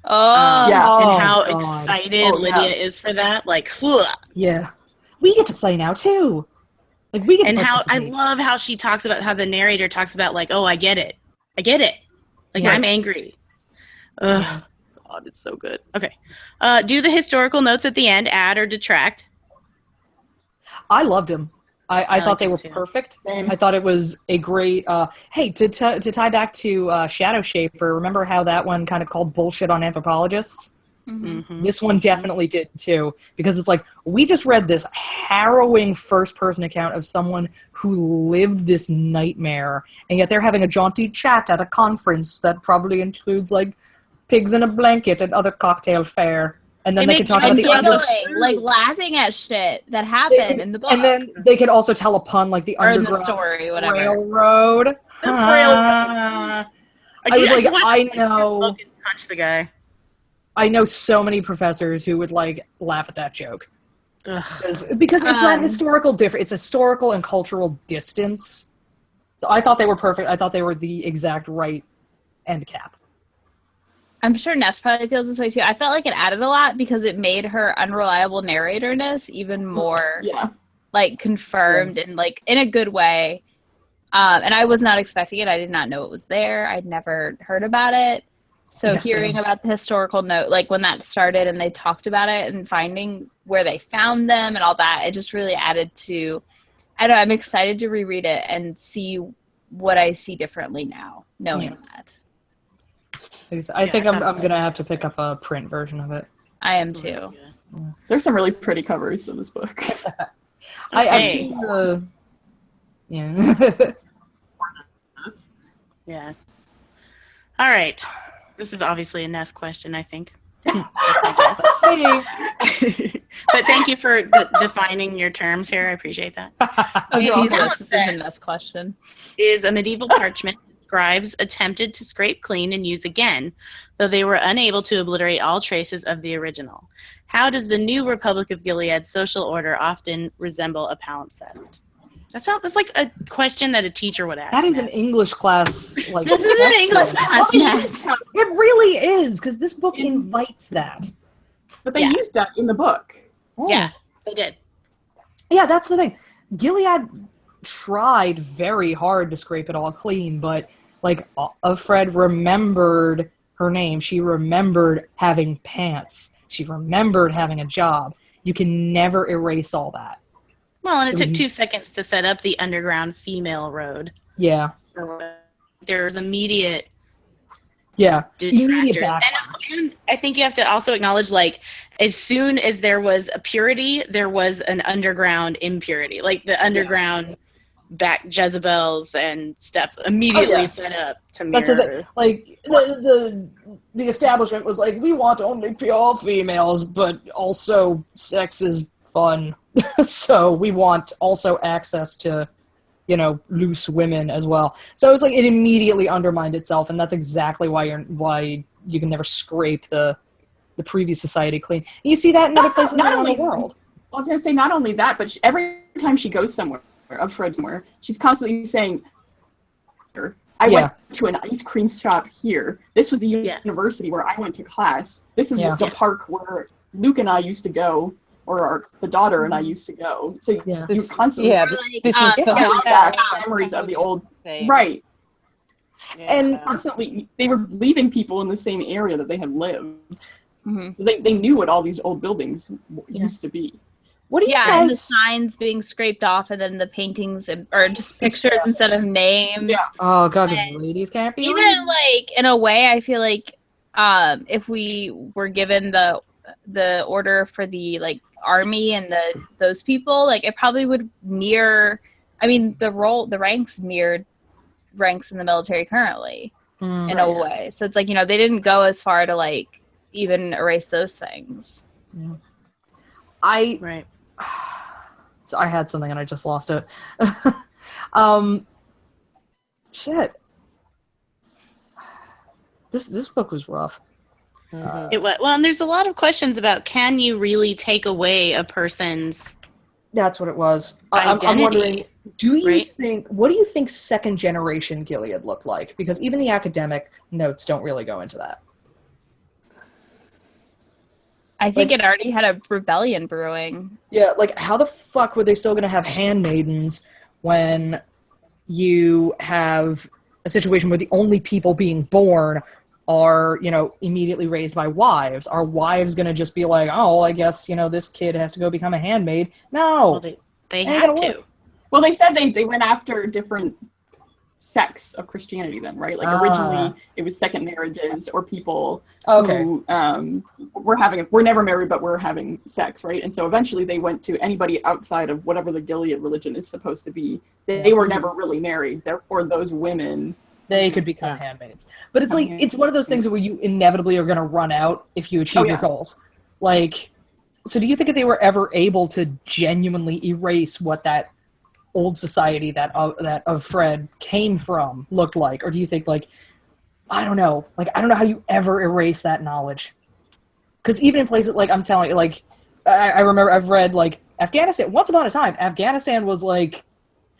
oh Yeah. Oh, and how God. excited Oh, yeah. Lydia is for that. Like, ugh. Yeah. We get to play now, too. Like, we get And to how I participate. love how she talks about how the narrator talks about like, oh, I get it. Like Right. I'm angry. Ugh. God, it's so good. Okay. Do the historical notes at the end add or detract? I loved him. I thought like they him were too. perfect. Same. I thought it was a great. Hey, to tie back to Shadow Shaper, remember how that one kind of called bullshit on anthropologists? mhm. Mhm. This one definitely did too, because it's like we just read this harrowing first-person account of someone who lived this nightmare, and yet they're having a jaunty chat at a conference that probably includes like pigs in a blanket and other cocktail fare, and then They they can make talk and about the giggling, like laughing at shit that happened in the book and then they could also tell a pun like the or in the Underground story, whatever. Railroad. I was like, I know. Logan punch the guy. I know so many professors who would like laugh at that joke Ugh. because it's that Um, historical difference. It's historical and cultural distance. So I thought they were perfect. I thought they were the exact right end cap. I'm sure Ness probably feels this way too. I felt like it added a lot because it made her unreliable narratorness even more Yeah. like confirmed and like in a good way. And I was not expecting it. I did not know it was there. I'd never heard about it. So Yeah, hearing same. about the historical note, like when that started and they talked about it and finding where they found them and all that, it just really added to, I don't know, I'm excited to reread it and see what I see differently now, knowing that. I think I'm thought it was gonna have to pick up a print version of it. I am too. There's some really pretty covers in this book. I've Okay. seen the yeah. Yeah. All right. This is obviously a Ness question, I think. Let's see. But thank you for defining your terms here. I appreciate that. Oh, It Jesus, now this is says, a mess question. is a medieval parchment scribes attempted to scrape clean and use again, though they were unable to obliterate all traces of the original. How does the new Republic of Gilead social order often resemble a palimpsest? That's like a question that a teacher would ask. That is an English class. Like This is an question. English class, Ness. It really is, because this book invites that. But they Yeah. used that in the book. Oh. Yeah, they did. Yeah, that's the thing. Gilead tried very hard to scrape it all clean, but like Fred remembered her name. She remembered having pants. She remembered having a job. You can never erase all that. Well, and it It took was- 2 seconds to set up the underground female road. Yeah. There's immediate Yeah. Immediate detractors. backlash. And I think you have to also acknowledge, like, as soon as there was a purity, there was an underground impurity. Like the underground back Jezebels and stuff immediately set up to mirror. That's the thing. Like the establishment was like, we want only pure females, but also sex is fun. So we want also access to, loose women as well. So it's like it immediately undermined itself, and that's exactly why you can never scrape the previous society clean. And you see that in other places Not around the only- world. I was going to say, not only that, but every time she goes somewhere, of Fred somewhere, she's constantly saying, I went to an ice cream shop here. This was the university where I went to class. This is the park where Luke and I used to go, or the daughter and I used to go. So you're constantly this is the back memories of the old, right. Yeah. And constantly, they were leaving people in the same area that they had lived. Mm-hmm. So they knew what all these old buildings used to be. What do you guys... and the signs being scraped off, and then the paintings, or just pictures instead of names. Yeah. Oh, God, because ladies can't be... Even, like, in a way, I feel like if we were given the order for the, like, army and those people, like, it probably would mirror... I mean, the ranks mirrored ranks in the military currently, in a way. So it's like, they didn't go as far to, like, even erase those things. Right. So I had something and I just lost it. Shit. This book was rough. It was, well, and there's a lot of questions about, can you really take away a person's That's what it was. I'm wondering, what do you think second generation Gilead looked like? Because even the academic notes don't really go into that. I think it already had a rebellion brewing. Yeah, like, how the fuck were they still going to have handmaidens when you have a situation where the only people being born are, immediately raised by wives? Are wives going to just be like, oh, I guess, this kid has to go become a handmaid? No. Well, they Ain't have gonna to. work. Well, they said they went after different sects of Christianity then, right? Like originally it was second marriages or people who we're never married but we're having sex, right? And so eventually they went to anybody outside of whatever the Gilead religion is supposed to be. They were never really married. Therefore, those women, they could become handmaids. But it's like, it's one of those things where you inevitably are going to run out if you achieve your goals. Like, so do you think that they were ever able to genuinely erase what that old society that of Fred came from looked like? Or do you think, like, I don't know how you ever erase that knowledge? Because even in places, like, I'm telling you, like, I remember I've read, like, Afghanistan, once upon a time, Afghanistan was, like,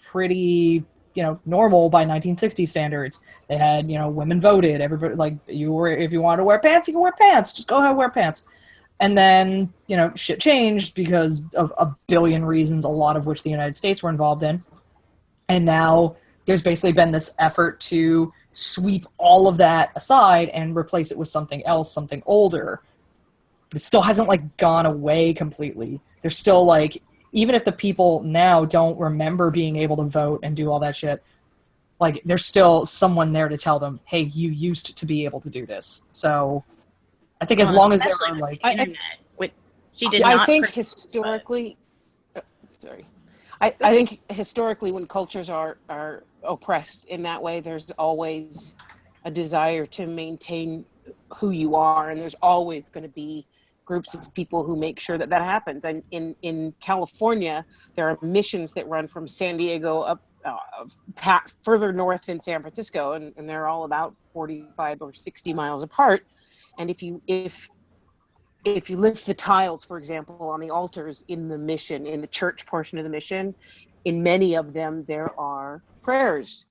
pretty, normal by 1960 standards. They had, women voted, everybody, like, if you wanted to wear pants, you can wear pants, just go ahead and wear pants. And then, shit changed because of a billion reasons, a lot of which the United States were involved in. And now there's basically been this effort to sweep all of that aside and replace it with something else, something older. But it still hasn't like gone away completely. There's still like, even if the people now don't remember being able to vote and do all that shit, like there's still someone there to tell them, hey, you used to be able to do this. So I think as long as there are like internet, which she did I not. think historically, sorry. I think historically, when cultures are oppressed in that way, there's always a desire to maintain who you are, and there's always going to be groups of people who make sure that that happens. And in California, there are missions that run from San Diego up past, further north than San Francisco, and they're all about 45 or 60 miles apart. And if you lift the tiles, for example, on the altars in the mission, in the church portion of the mission, in many of them there are prayers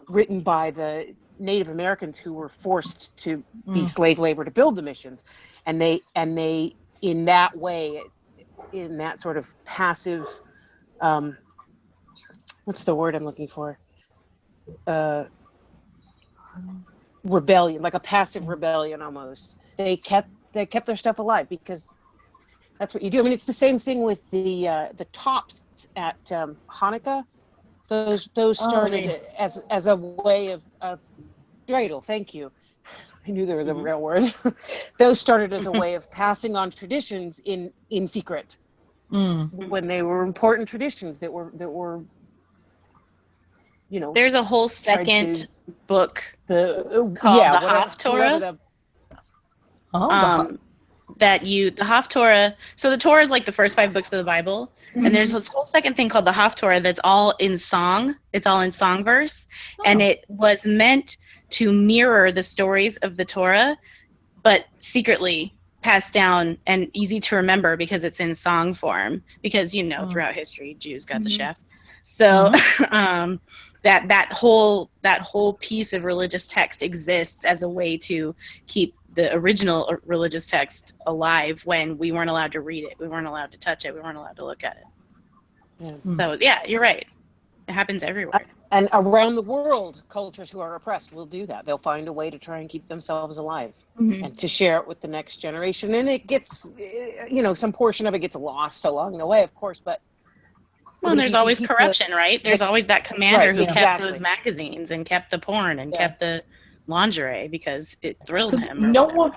written by the Native Americans who were forced to be slave labor to build the missions, and they in that way, in that sort of passive, what's the word I'm looking for? Rebellion, like a passive rebellion almost. They kept their stuff alive because that's what you do. I mean, it's the same thing with the tops at Hanukkah. Those started as a way of dreidel. Thank you. I knew there was a real word. Those started as a way of passing on traditions in secret when they were important traditions that were There's a whole second book called the Haftorah. The Haftorah. So the Torah is like the first 5 books of the Bible, and there's this whole second thing called the Haftorah that's all in song. It's all in song verse, and it was meant to mirror the stories of the Torah, but secretly passed down and easy to remember because it's in song form. Because throughout history, Jews got the shaft. So that whole piece of religious text exists as a way to keep the original religious text alive when we weren't allowed to read it, we weren't allowed to touch it, we weren't allowed to look at it. So yeah, you're right. It happens everywhere. And around the world, cultures who are oppressed will do that. They'll find a way to try and keep themselves alive and to share it with the next generation. And it gets, some portion of it gets lost along the way, of course, but well, there's always corruption, right? There's always that commander who kept those magazines and kept the porn and kept the lingerie because it thrilled him. No one.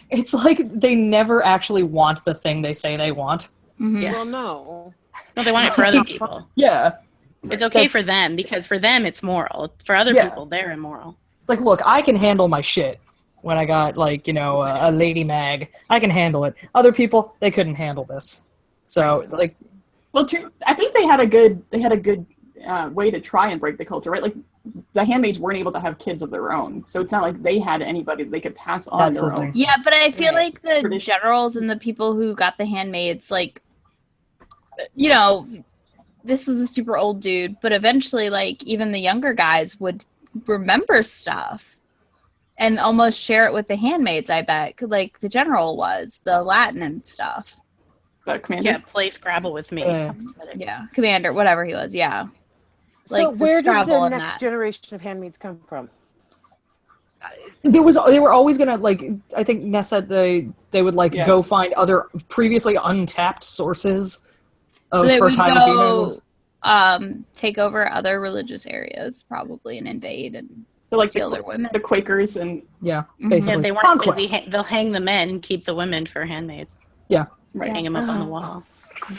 It's like they never actually want the thing they say they want. Yeah. Well, no, they want it for other people. Yeah. It's okay for them because for them it's moral. For other people, they're immoral. It's like, look, I can handle my shit when I got a lady mag. I can handle it. Other people, they couldn't handle this. So like, well, I think they had a good way to try and break the culture, right? Like the handmaids weren't able to have kids of their own, so it's not like they had anybody they could pass on their own. Yeah, but I feel like the generals and the people who got the handmaids, like, this was a super old dude, but eventually, like, even the younger guys would remember stuff and almost share it with the handmaids, I bet. Like, the general was, the Latin and stuff. The commander? Yeah, play Scrabble with me. Yeah, commander, whatever he was, yeah. Like, so where did the next generation of handmaids come from? They were always gonna, like, I think Ness said they would go find other previously untapped sources of fertile females. Take over other religious areas probably and invade and steal their women. The Quakers and basically. Yeah, they weren't busy. They'll hang the men and keep the women for handmaids. Yeah, right. Hang them up on the wall.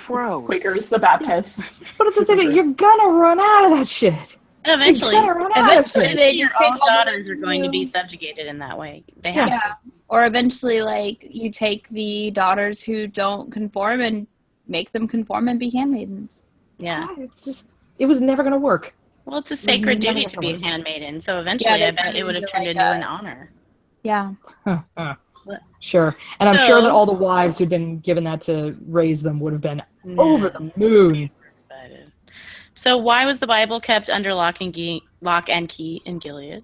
Gross. Quakers, the Baptists. But at the same time, you're gonna run out of that shit. Eventually, they just your own daughters are going to be subjugated in that way. They have to. Or eventually, like, you take the daughters who don't conform and make them conform and be handmaidens. Yeah. God, it was never going to work. Well, it's a sacred duty to be a handmaiden, so eventually I bet it would have turned into an honor. Yeah. Sure. And I'm sure that all the wives who'd been given that to raise them would have been over the moon. So why was the Bible kept under lock and key in Gilead?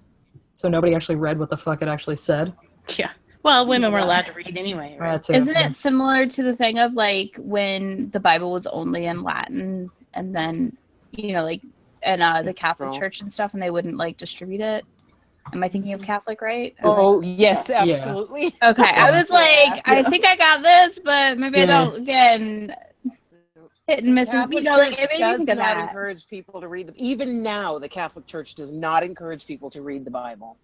So nobody actually read what the fuck it actually said? Yeah. Well, women were allowed to read anyway, right? Isn't it similar to the thing of, like, when the Bible was only in Latin and then, like, and the Catholic True. Church and stuff, and they wouldn't like distribute it. Am I thinking of Catholic right? Oh yes, absolutely. Okay, I was like, I think I got this, but maybe I Yeah. don't. Again, hit and miss. Catholic Like Church it made me does think of not that. encourage people to read the. Even now, the Catholic Church does not encourage people to read the Bible.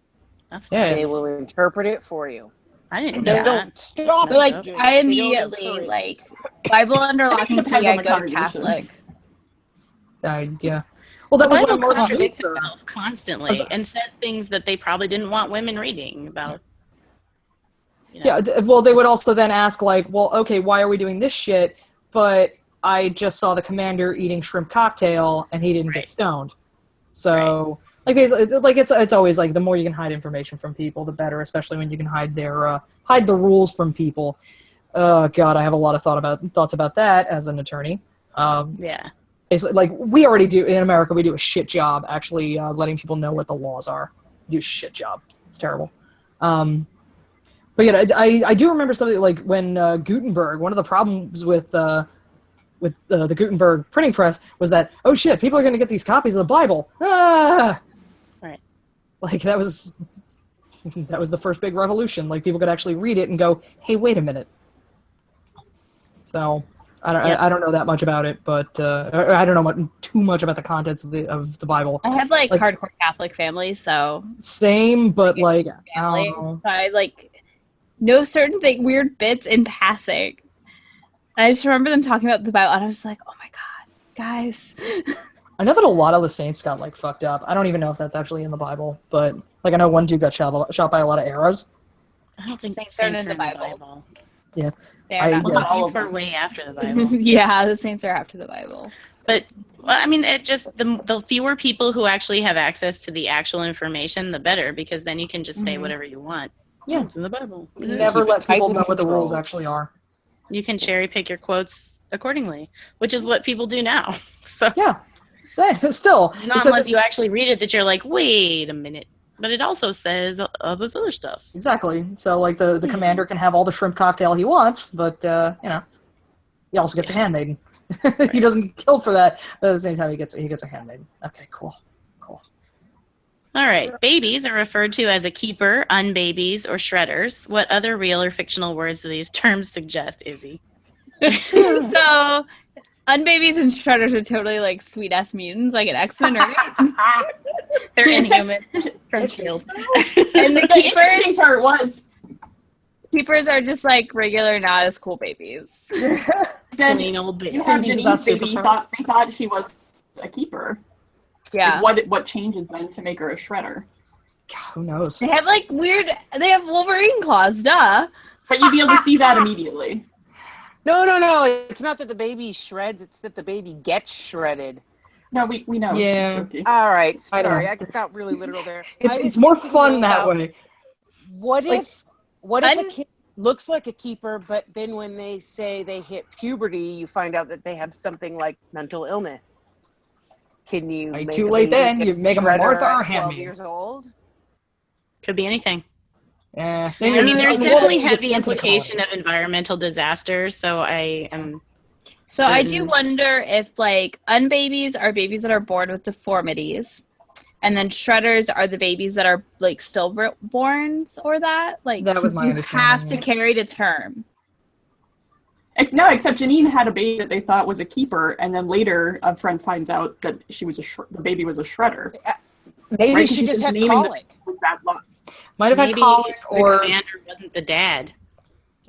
That's Yeah. They will interpret it for you. I didn't They know that. don't stop. But like, That's doing I it. They don't immediately encourage. like Bible under lock and depends key. on I the go to congregation. Catholic. Yeah. Well, that The was one Bible of Morgan's contradicts answer. itself constantly and says things that they probably didn't want women reading about. You know. Yeah, well, they would also then ask, like, well, okay, why are we doing this shit? But I just saw the commander eating shrimp cocktail, and he didn't Right. get stoned. So, it's always like the more you can hide information from people, the better. Especially when you can hide the rules from people. God, I have a lot of thoughts about that as an attorney. Yeah. Basically, like we already do in America, we do a shit job actually letting people know what the laws are. We do a shit job. It's terrible. But yeah, I do remember something like when Gutenberg. One of the problems with the Gutenberg printing press was that, oh shit, people are going to get these copies of the Bible. Ah! Right. Like that was the first big revolution. Like people could actually read it and go, hey, wait a minute. So I don't know that much about it, but I don't know too much about the contents of the Bible. I have like Like- hardcore Catholic family, so Same, but like I family. don't know. So I like know certain weird bits in passing. I just remember them talking about the Bible, and I was like, "Oh my god, guys!" I know that a lot of the saints got like fucked up. I don't even know if that's actually in the Bible, but like I know one dude got shot by a lot of arrows. I don't think Saints saints aren't in are the Bible. Yeah. They are I- not. Well, Yeah. the saints were way after the Bible. Yeah, the saints are after the Bible. But well, I mean, it just the fewer people who actually have access to the actual information, the better, because then you can just say whatever you want. Yeah. It's in the Bible. Never Keep it let tight people and know what the rules controlled. actually are. You can cherry pick your quotes accordingly, which is what people do now. So Yeah. Still, it's not except unless that- you actually read it that you're like, wait a minute. But it also says all this other stuff. exactly. So like the commander can have all the shrimp cocktail he wants, but he also gets a handmaiden. He doesn't get killed for that, but at the same time he gets a handmaiden. Okay, cool. All right. Babies are referred to as a keeper, unbabies, or shredders. What other real or fictional words do these terms suggest, Izzy? So, unbabies and shredders are totally like sweet ass mutants, like an X-Men, right? They're inhuman from Shield. And the The interesting keepers, part was keepers are just like regular, not as cool babies. then Plain old baby. you have Babies without Janine's baby. superpowers. They thought she was a keeper. Yeah, Like, what changes then to make her a shredder? God, who knows? they have like weird. They have Wolverine claws, duh. But you'd be able to see that immediately. No. It's not that the baby shreds. It's that the baby gets shredded. No, we know. Yeah. She's joking. All right. I know. Sorry, I got really literal there. It's I was more thinking fun that about way. What Like- if a kid looks like a keeper, but then when they say they hit puberty, you find out that they have something like mental illness? Can you Hey, make too a late baby then. a You make 'em a shredder Martha or at 12 Handmaid. years old? Could be anything. Yeah. I mean, there's Well, definitely you get heavy sent to the implication of colonies. environmental disasters, so I am. So I do Certain- wonder if like unbabies are babies that are born with deformities, and then shredders are the babies that are like stillborns or that like That was since my you understanding, have to yeah. carry to term. No, except Janine had a baby that they thought was a keeper, and then later a friend finds out that she was the baby was a shredder. Maybe Right, 'cause she she's just had naming the- colic. With bad luck. Might have had Maybe colic the or commander wasn't the dad,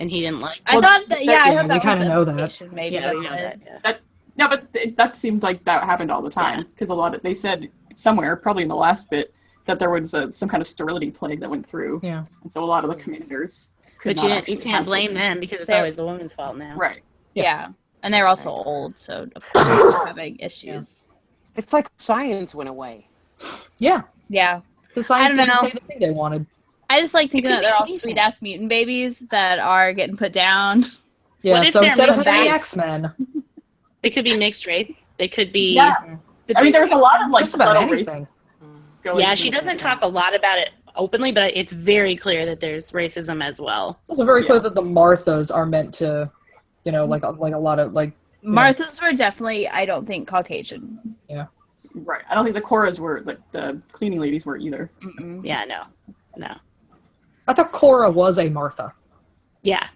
and he didn't like. I Well, thought that I yeah, thought that we was kinda the know that. implication, maybe Yeah, we know but- that. Yeah. No, but that seemed like that happened all the time because they said somewhere, probably in the last bit, that there was some kind of sterility plague that went through, yeah. and so a lot of the commanders could But not you actually can't have blame children. them because it's They're- always the woman's fault now. Right. Yeah. And they're also old, so of course they're having issues. It's like science went away. Yeah. Yeah. The science don't didn't know. say the thing they wanted. I just like thinking could that be they're all anything. sweet ass mutant babies that are getting put down. Yeah, What if so they're instead of mixed having race? X-Men, They could be mixed race. They could be. Yeah. I mean, there's a lot of like just about subtle race anything. going Yeah, through she this. doesn't talk a lot about it openly, but it's very clear that there's racism as well. It's also very clear that the Marthas are meant to, like a lot of like. Marthas were definitely, I don't think, Caucasian. Right. I don't think the Coras were, like, the cleaning ladies were either. Mm-mm. Yeah, no. I thought Cora was a Martha. Yeah.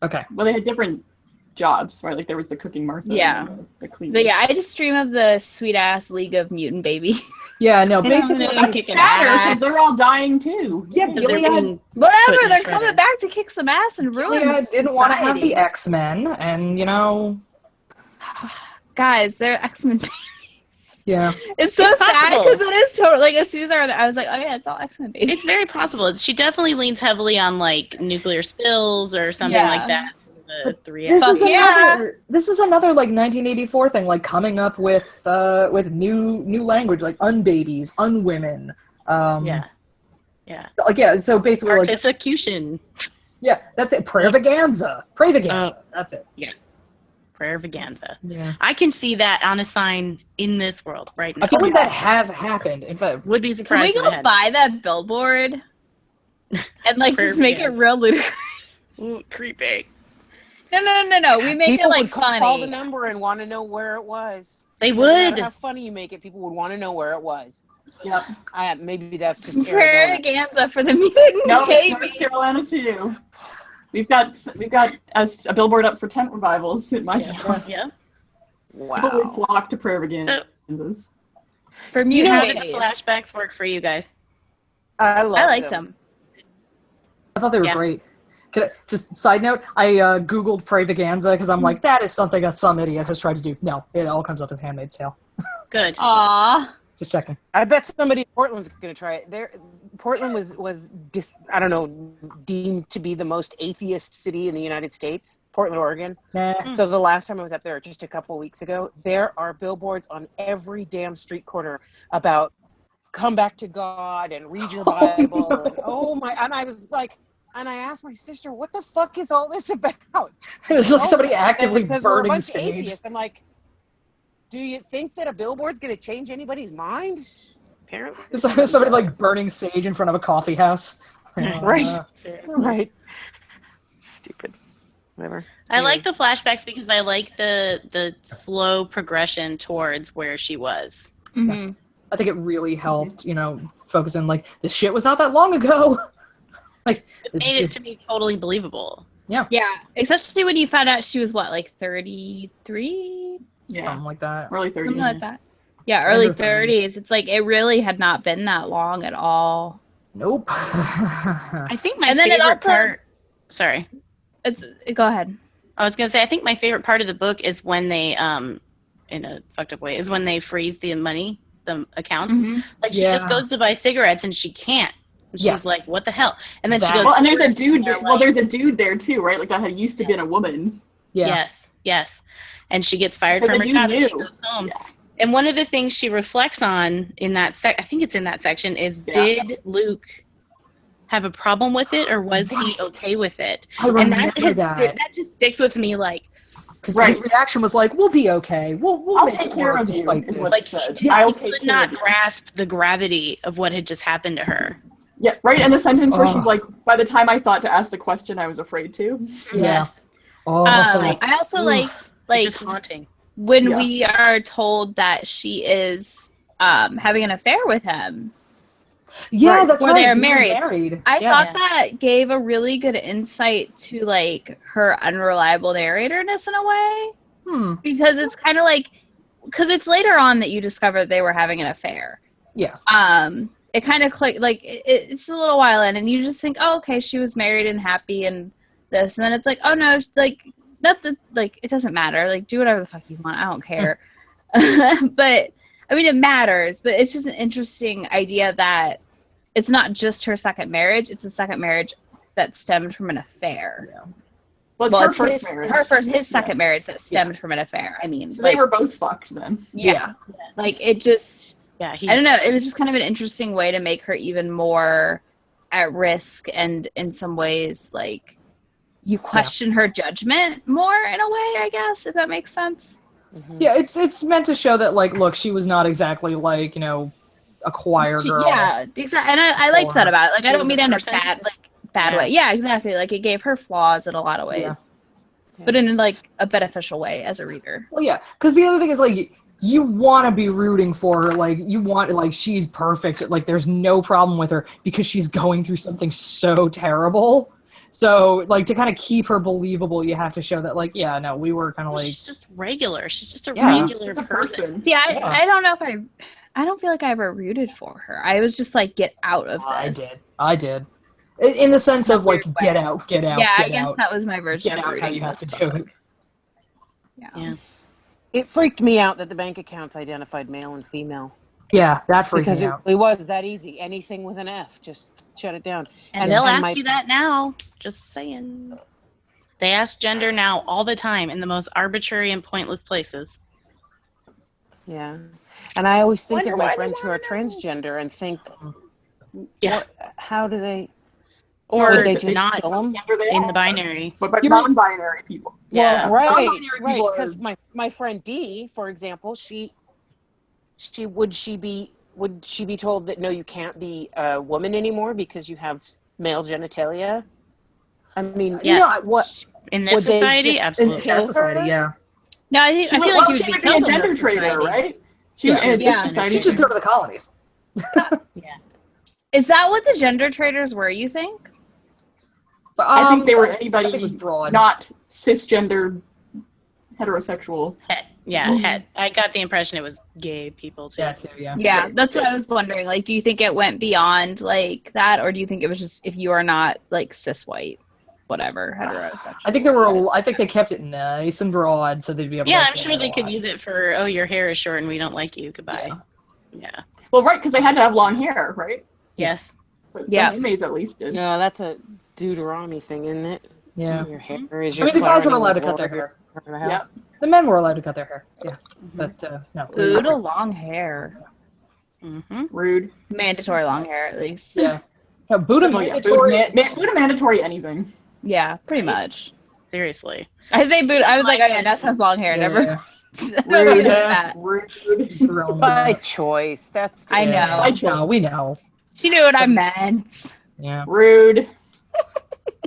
Okay. Well, they had different jobs, right? Like, there was the cooking Martha Yeah. and the cleaning. But yeah, I just dream of the sweet-ass League of Mutant Babies. Yeah, no, They don't basically, have any It's kicking sadder ass. because they're all dying too. yeah, Because they're Gilead, being Whatever, put in they're the coming shredder. back to kick some ass and ruin Gilead didn't want to have the society. X-Men, and, you know, Guys, they're X-Men. yeah. It's so It's sad possible. because it is totally, like, as soon as I was like, oh yeah, it's all X-Men babies. It's very possible. She definitely leans heavily on like nuclear spills or something Yeah. like that. The three This is Fuck yeah. another. This is another like 1984 thing, like coming up with new language, like unbabies, unwomen. yeah. Like yeah. So basically, like Articution. yeah, that's it. Praivaganza. That's it. Prayer Vaganza. Yeah. I can see that on a sign in this world right now. I feel like that has happened. In fact, Would be Can surprised we if go it had. buy that billboard and like just make it Perfect. real ludicrous? Ooh, creepy. No. We make People it like would call the funny. number and want to know where it was. They No matter would. how funny you make it, people would want to know where it was. Yep. Maybe that's just Arizona. Prairie for the mutant No, it's North babies. Carolina too. We've got a billboard up for tent revivals in my town. Yeah. People would Wow. flock to prayer again. So, For do you know, how mutant did the babies. flashbacks work for you guys? I liked them. I thought they were Yeah. great. Just side note, I googled Praivaganza because I'm like, that is something that some idiot has tried to do. No, it all comes up as Handmaid's Tale. Good. Aw. Just checking. I bet somebody in Portland's going to try it. Portland was deemed to be the most atheist city in the United States, Portland, Oregon. Nah. So the last time I was up there, just a couple of weeks ago, there are billboards on every damn street corner about come back to God and read your Bible. no. And, oh my! And I was like, and I asked my sister, "What the fuck is all this about?" There's like somebody actively because we're a burning bunch of sage. atheists. I'm like, do you think that a billboard's going to change anybody's mind? Apparently, There's somebody like burning sage in front of a coffee house. Right. Right. Stupid. Whatever. I like the flashbacks because I like the slow progression towards where she was. Mm-hmm. I think it really helped, focusing like this shit was not that long ago. Like It made it to be totally believable. Yeah, especially when you found out she was what, like 33? Yeah. something like that. Early 30s. Something like that. Yeah, early In her 30s. It's like it really had not been that long at all. Nope. I think my And then it favorite also- part. Sorry, Go ahead. I was gonna say I think my favorite part of the book is when they, in a fucked up way, is when they freeze the money, the accounts. Mhm. Like she just Yeah. goes to buy cigarettes and she can't. And she's Yes. like, "What the hell?" And then she That- goes. Well, and there's a and dude. they're Well, like, there's a dude there too, right? Like that had used to been a woman. Yeah. Yes. And she gets fired But from the her dude job and she knew. goes home. Yeah. And one of the things she reflects on in that I think it's in that section is Yeah. did Luke have a problem with it or was he Right. okay with it? I And remember that just sticks with me like Because Right. his reaction was like, "We'll be okay. We'll I'll make take it care work of you," despite is this." what like it said. he I'll could take care not of you. grasp the gravity of what had just happened to her. Yeah, right. And the sentence where Oh. she's like, "By the time I thought to ask the question, I was afraid to." Yeah. Yes. Oh, I also Oof. It's just haunting. when Yeah. we are told that she is having an affair with him. yeah, right, that's before right. they are He was married. married. I Yeah. thought that gave a really good insight to like her unreliable narratorness in a way, because it's kind of like, because it's later on that you discover they were having an affair. Yeah. It kind of clicked, like it's a little while in, and you just think, oh, okay, she was married and happy and this, and then it's like, oh no, like nothing, like it doesn't matter, like do whatever the fuck you want, I don't care. But I mean, it matters, but it's just an interesting idea that it's not just her second marriage; it's a second marriage that stemmed from an affair. Yeah. Well, it's Well, her it's first marriage. his second marriage that stemmed from an affair. I mean, So like, they were both fucked then. yeah, like it just. Yeah, I don't know. It was just kind of an interesting way to make her even more at risk, and in some ways, like you question her judgment more in a way. I guess if that makes sense. Yeah, it's meant to show that, like, look, she was not exactly like, a choir girl. Yeah, exactly. And I liked that about it. Like She I don't was mean a it in a person. bad Yeah. way. Yeah, exactly. Like it gave her flaws in a lot of ways, Yeah. but in like a beneficial way as a reader. Well, yeah, because the other thing is, like, you want to be rooting for her. Like, you want, like, she's perfect. Like, there's no problem with her because she's going through something so terrible. So, like, to kind of keep her believable, you have to show that, like, yeah, no, we were kind of like... She's just regular. She's just a Yeah, regular Just a person. person. See, I don't know if I don't feel like I ever rooted for her. I was just like, get out of this. I did. In the sense of, like, weird get way. out, get out, Yeah, get I guess out. that was my version Get of out rooting how you for have to this do book. it. Yeah. It freaked me out that the bank accounts identified male and female. Yeah, that freaked Because me it out. really was that easy. Anything with an F, just shut it down. And they'll and ask you that now. Just saying. They ask gender now all the time in the most arbitrary and pointless places. Yeah. And I always think Wonder of why my they friends who are wanna know. transgender and think, Yeah. how do they, Or would they just not kill them? Gender they in the are. binary. But You mean- non-binary people. Yeah. Well, right, Non-binary right. people Because are- my friend Dee, for example, would she be told that no, you can't be a woman anymore because you have male genitalia? I mean, Yes. what In this would they society, just In absolutely. kill that society, her? yeah. No, I feel like you would she be would killed be a in gender this trader, society. right? She would, Yeah. in Yeah. this society. She'd just go to the colonies. Is that what the gender traders were, you think? I think they were I think it was anybody broad. not cisgender, heterosexual. Yeah. I got the impression it was gay people too. Yeah, too, yeah. Yeah, Right. that's what I was wondering. Like, do you think it went beyond like that, or do you think it was just if you are not like cis white, whatever, heterosexual? I think they kept it nice and broad so they'd be able to. Yeah, like, I'm sure get they a could lot. use it for, oh, your hair is short and we don't like you. Goodbye. Yeah. Well, right, because they had to have long hair, right? Yes. But Yeah. some inmates at least did. No, that's a Deuteronomy thing, isn't it? Yeah. Your hair is I your mean, the guys were clothing, allowed to cut their Lord, hair. Yep. The men were allowed to cut their hair. Yeah. But, no. Buddha long hair, Mm-hmm. Rude. mandatory long hair at least. Yeah. No, Buddha So, yeah, mandatory. Buddha mandatory anything. Yeah, pretty Right. much. Seriously. I say Buddha. I was like, oh yeah, Ness has long hair. Never. Yeah. Rude. that. Rude. By choice. That's I know. I know. We know. She knew what I meant. Yeah. Rude.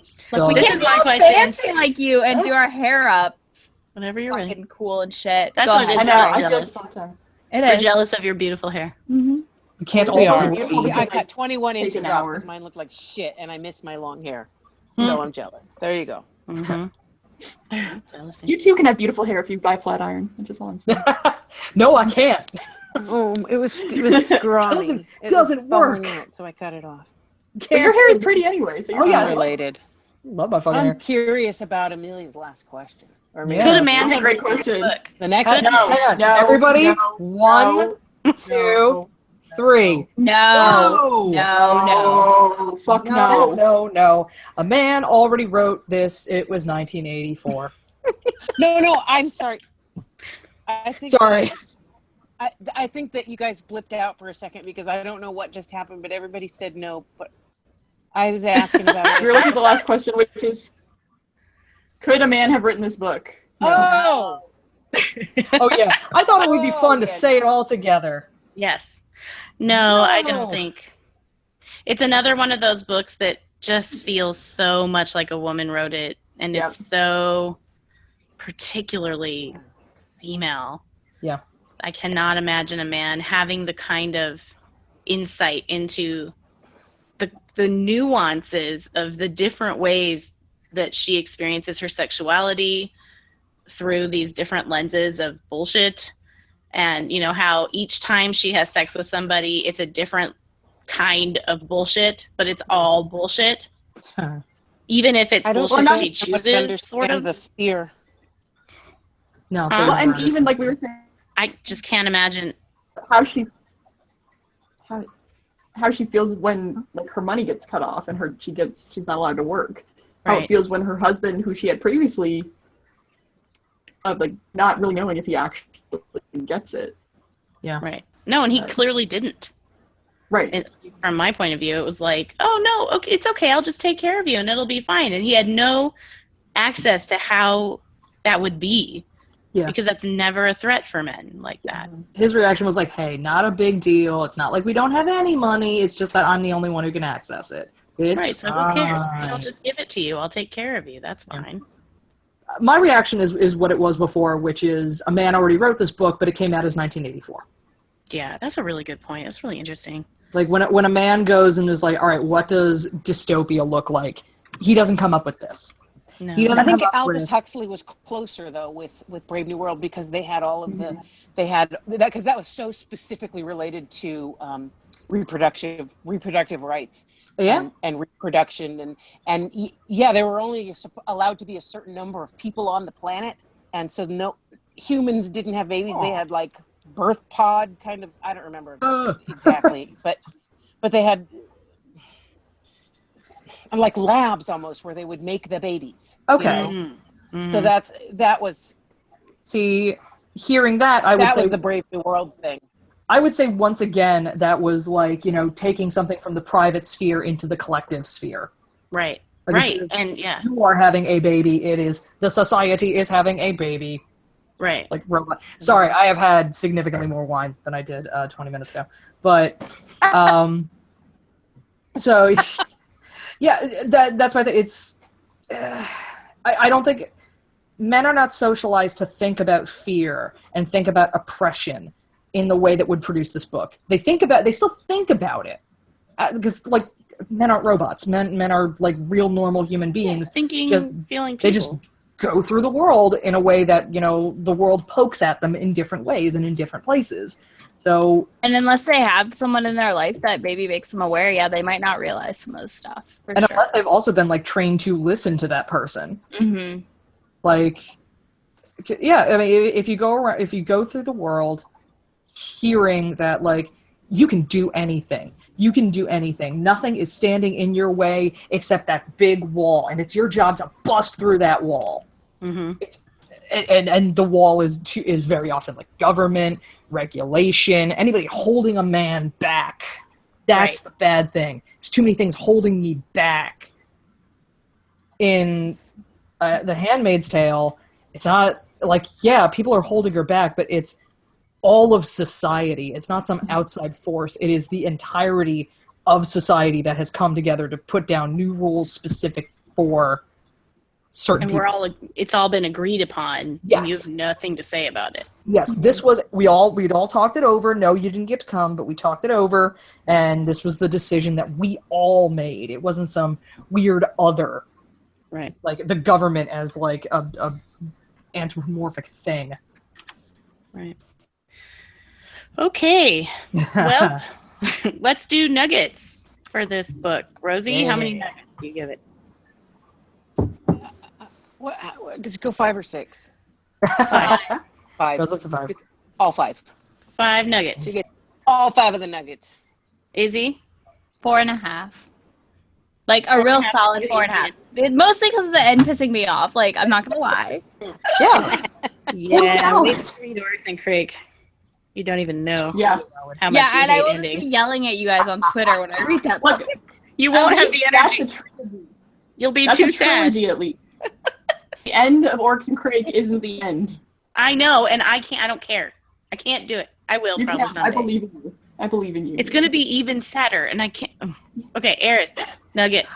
Still, We This can't is my be all question. fancy like you and do our hair up, Whenever you're ready. fucking cool and shit. That's Go what it ahead. is. I know. just I feel jealous. it sometimes. It We're is. jealous of your beautiful hair. Mm-hmm. we can't We all are. agree. I cut 21 Take inches an off hour. because mine looked like shit, and I miss my long hair. So I'm jealous. There you go. Mm-hmm. Jealousy. You too can have beautiful hair if you buy flat iron. That's just all I'm saying. No, I can't. Oh, it was scrawny. Doesn't work. Out, so I cut it off. But your hair is pretty anyway. So you're yeah. Unrelated. Love my fucking I'm hair. curious about Amelia's last question. Or maybe Yeah. Could a That's man a have great written this question. book? the next No, Hang on. no, Everybody, no, 1, 2, 3. No. No. Fuck No, no. no. A man already wrote this. It was 1984. No, I'm sorry. I think Sorry. I think that you guys blipped out for a second because I don't know what just happened, but everybody said no. But I was asking about You're looking at the last question, which is, could a man have written this book? Oh, Oh, yeah. I thought it would be fun to yeah. say it all together. Yes. No, I No. don't think. It's another one of those books that just feels so much like a woman wrote it, and Yep. it's so particularly female. Yeah. I cannot imagine a man having the kind of insight into the nuances of the different ways that she experiences her sexuality through these different lenses of bullshit. And, you know, how each time she has sex with somebody, it's a different kind of bullshit, but it's all bullshit. Even if it's I don't bullshit think she I would chooses, understand sort of. the fear. No. Well, And even like we were saying, I just can't imagine. how she feels when like her money gets cut off and she's not allowed to work. How Right. it feels when her husband, who she had previously, like not really knowing if he actually gets it. Right. No, and he clearly didn't. Right. And from my point of view, it was like, oh, no, okay, it's okay. I'll just take care of you and it'll be fine. And he had no access to how that would be. Yeah. Because that's never a threat for men like that. His reaction was like, hey, not a big deal. It's not like we don't have any money. It's just that I'm the only one who can access it. It's Right, so fine. who cares? I'll just give it to you. I'll take care of you. That's fine. my reaction is what it was before, which is a man already wrote this book, but it came out as 1984. Yeah, that's a really good point. That's really interesting. Like when a man goes and is like, all right, what does dystopia look like? He doesn't come up with this. No. He doesn't I think come up Aldous with, Huxley was closer though with Brave New World because they had all of the they had that because that was so specifically related to reproductive rights and reproduction and there were only allowed to be a certain number of people on the planet, and so no humans didn't have babies. They had like birth pod kind of, I don't remember exactly, but they had like labs almost where they would make the babies. okay. You know? So that was See, hearing that, I would that say was the Brave New World thing. I would say once again that was like, taking something from the private sphere into the collective sphere. Right. Like Right. And yeah. you are having a baby. It is the society is having a baby. Right. Like robot. Sorry, I have had significantly more wine than I did 20 minutes ago. But so yeah, that's why it's. I don't think men are not socialized to think about fear and think about oppression in the way that would produce this book. They still think about it because like men aren't robots. Men are like real normal human beings. Thinking, feeling people. They just go through the world in a way that the world pokes at them in different ways and in different places. So, and unless they have someone in their life that maybe makes them aware, they might not realize some of this stuff. Unless they've also been like trained to listen to that person. Mm-hmm. Like, yeah, I mean, if you go through the world hearing that, like, you can do anything. Nothing is standing in your way except that big wall, and it's your job to bust through that wall. Mm-hmm. And the wall is very often like government, regulation, anybody holding a man back. That's the bad thing. There's too many things holding me back. In The Handmaid's Tale, it's not like, people are holding her back, but it's all of society. It's not some outside force. It is the entirety of society that has come together to put down new rules specific for certain people. It's all been agreed upon. Yes. And you have nothing to say about it. Yes, we'd all talked it over. No, you didn't get to come, but we talked it over, and this was the decision that we all made. It wasn't some weird other. Right. Like the government as like a anthropomorphic thing. Right. Okay. Well, let's do nuggets for this book. Rosie, how many nuggets do you give it? What does it go 5 or 6? 5. 5. Goes up to 5. It's all 5. 5 nuggets. You get all 5 of the nuggets. Izzy? 4.5. Like a real solid 4.5. Mostly because of the end pissing me off. Like, I'm not gonna lie. Yeah. Yeah. We read Orcs and Creek. You don't even know how much you and I hate will endings. just be yelling at you guys on Twitter when I read that book. You won't have the energy. That's a trilogy. You'll be That's too a sad. trilogy, at least. The end of Orcs and Crake isn't the end. I know, and I don't care. I can't do it. I will probably someday. I believe in you. It's going to be even sadder, and I can't. Okay, Eris, nugget.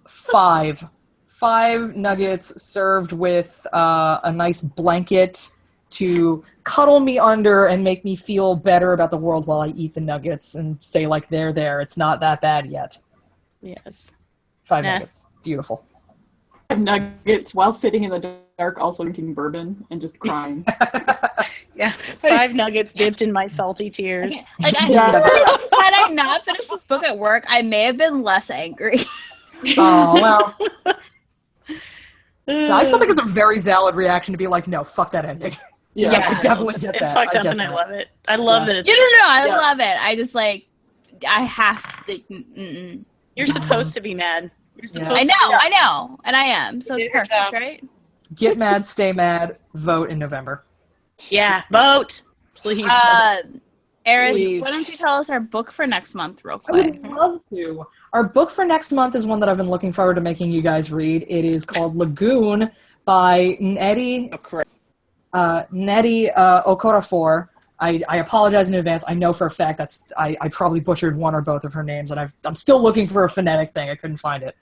5. 5 nuggets served with a nice blanket to cuddle me under and make me feel better about the world while I eat the nuggets and say, like, they're there. It's not that bad yet. Yes. 5 nuggets. Beautiful. 5 nuggets while sitting in the dark, also drinking bourbon and just crying. Yeah. 5 nuggets dipped in my salty tears. Like, had I not finished this book at work, I may have been less angry. Oh, well. I still think it's a very valid reaction to be like, no, fuck that ending. Yeah, I definitely get that. It's fucked up, and I love it. I love that it's. I love it. I just I have to. You're supposed to be mad. You're supposed I know, and I am. So it's perfect, right? Get mad, stay mad, vote in November. Yeah, vote, please. Eris, Please. why don't you tell us our book for next month real I quick? would love to. Our book for next month is one that I've been looking forward to making you guys read. It is called Lagoon by Nnedi Okorafor. I apologize in advance. I know for a fact I probably butchered one or both of her names, and I'm still looking for a phonetic thing. I couldn't find it.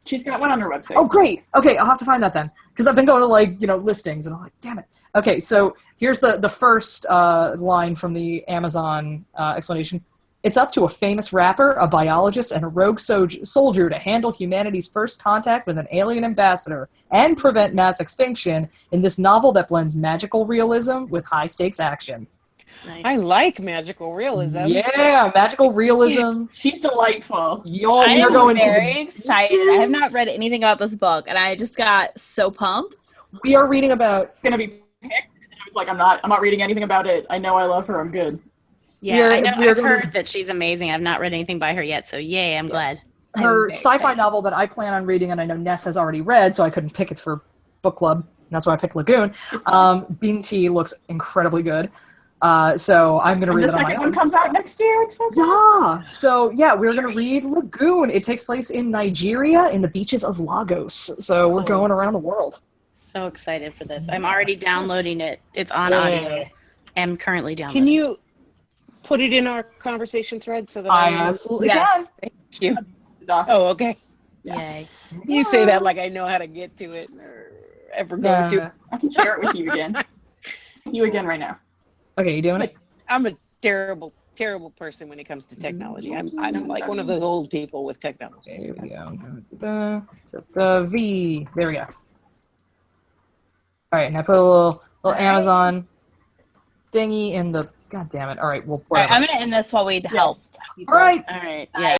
She's got one on her website. Oh, great. Okay, I'll have to find that then. because I've been going to like listings, and I'm like, damn it. Okay, so here's the first line from the Amazon explanation. It's up to a famous rapper, a biologist, and a rogue soldier to handle humanity's first contact with an alien ambassador and prevent mass extinction in this novel that blends magical realism with high-stakes action. Nice. I like magical realism. Yeah, magical realism. She's delightful. Y'all, I we are am going very to excited. I have not read anything about this book, and I just got so pumped. We are reading about. It's gonna be picked. And I was like, I'm not reading anything about it. I know I love her. I'm good. Yeah, I know. I've gonna- heard that she's amazing. I've not read anything by her yet, so yay, I'm glad. Her I'm very sci-fi excited. novel that I plan on reading, and I know Ness has already read, so I couldn't pick it for book club. And that's why I picked Lagoon. Bean Tea looks incredibly good. So I'm going to And read the it on my second own. one comes out next year. It's so Yeah. So yeah, we're going to read Lagoon. It takes place in Nigeria, in the beaches of Lagos. So we're Cool. going around the world. So excited for this. I'm already downloading it. It's on audio. I'm currently downloading. Can you put it in our conversation thread so that I I absolutely Yes. Thank you. doc. Oh, okay. Yay. You say that like I know how to get to it or ever go can. to. I can share it with you again. See you again right now. Okay, you doing it? I'm a terrible, terrible person when it comes to technology. I'm like one of those old people with technology. There we go. The V. There we go. All right, now put a little Amazon thingy in the. God damn it! All right, well, All right, whatever. I'm going to end this while we help. All right. All right. Yeah.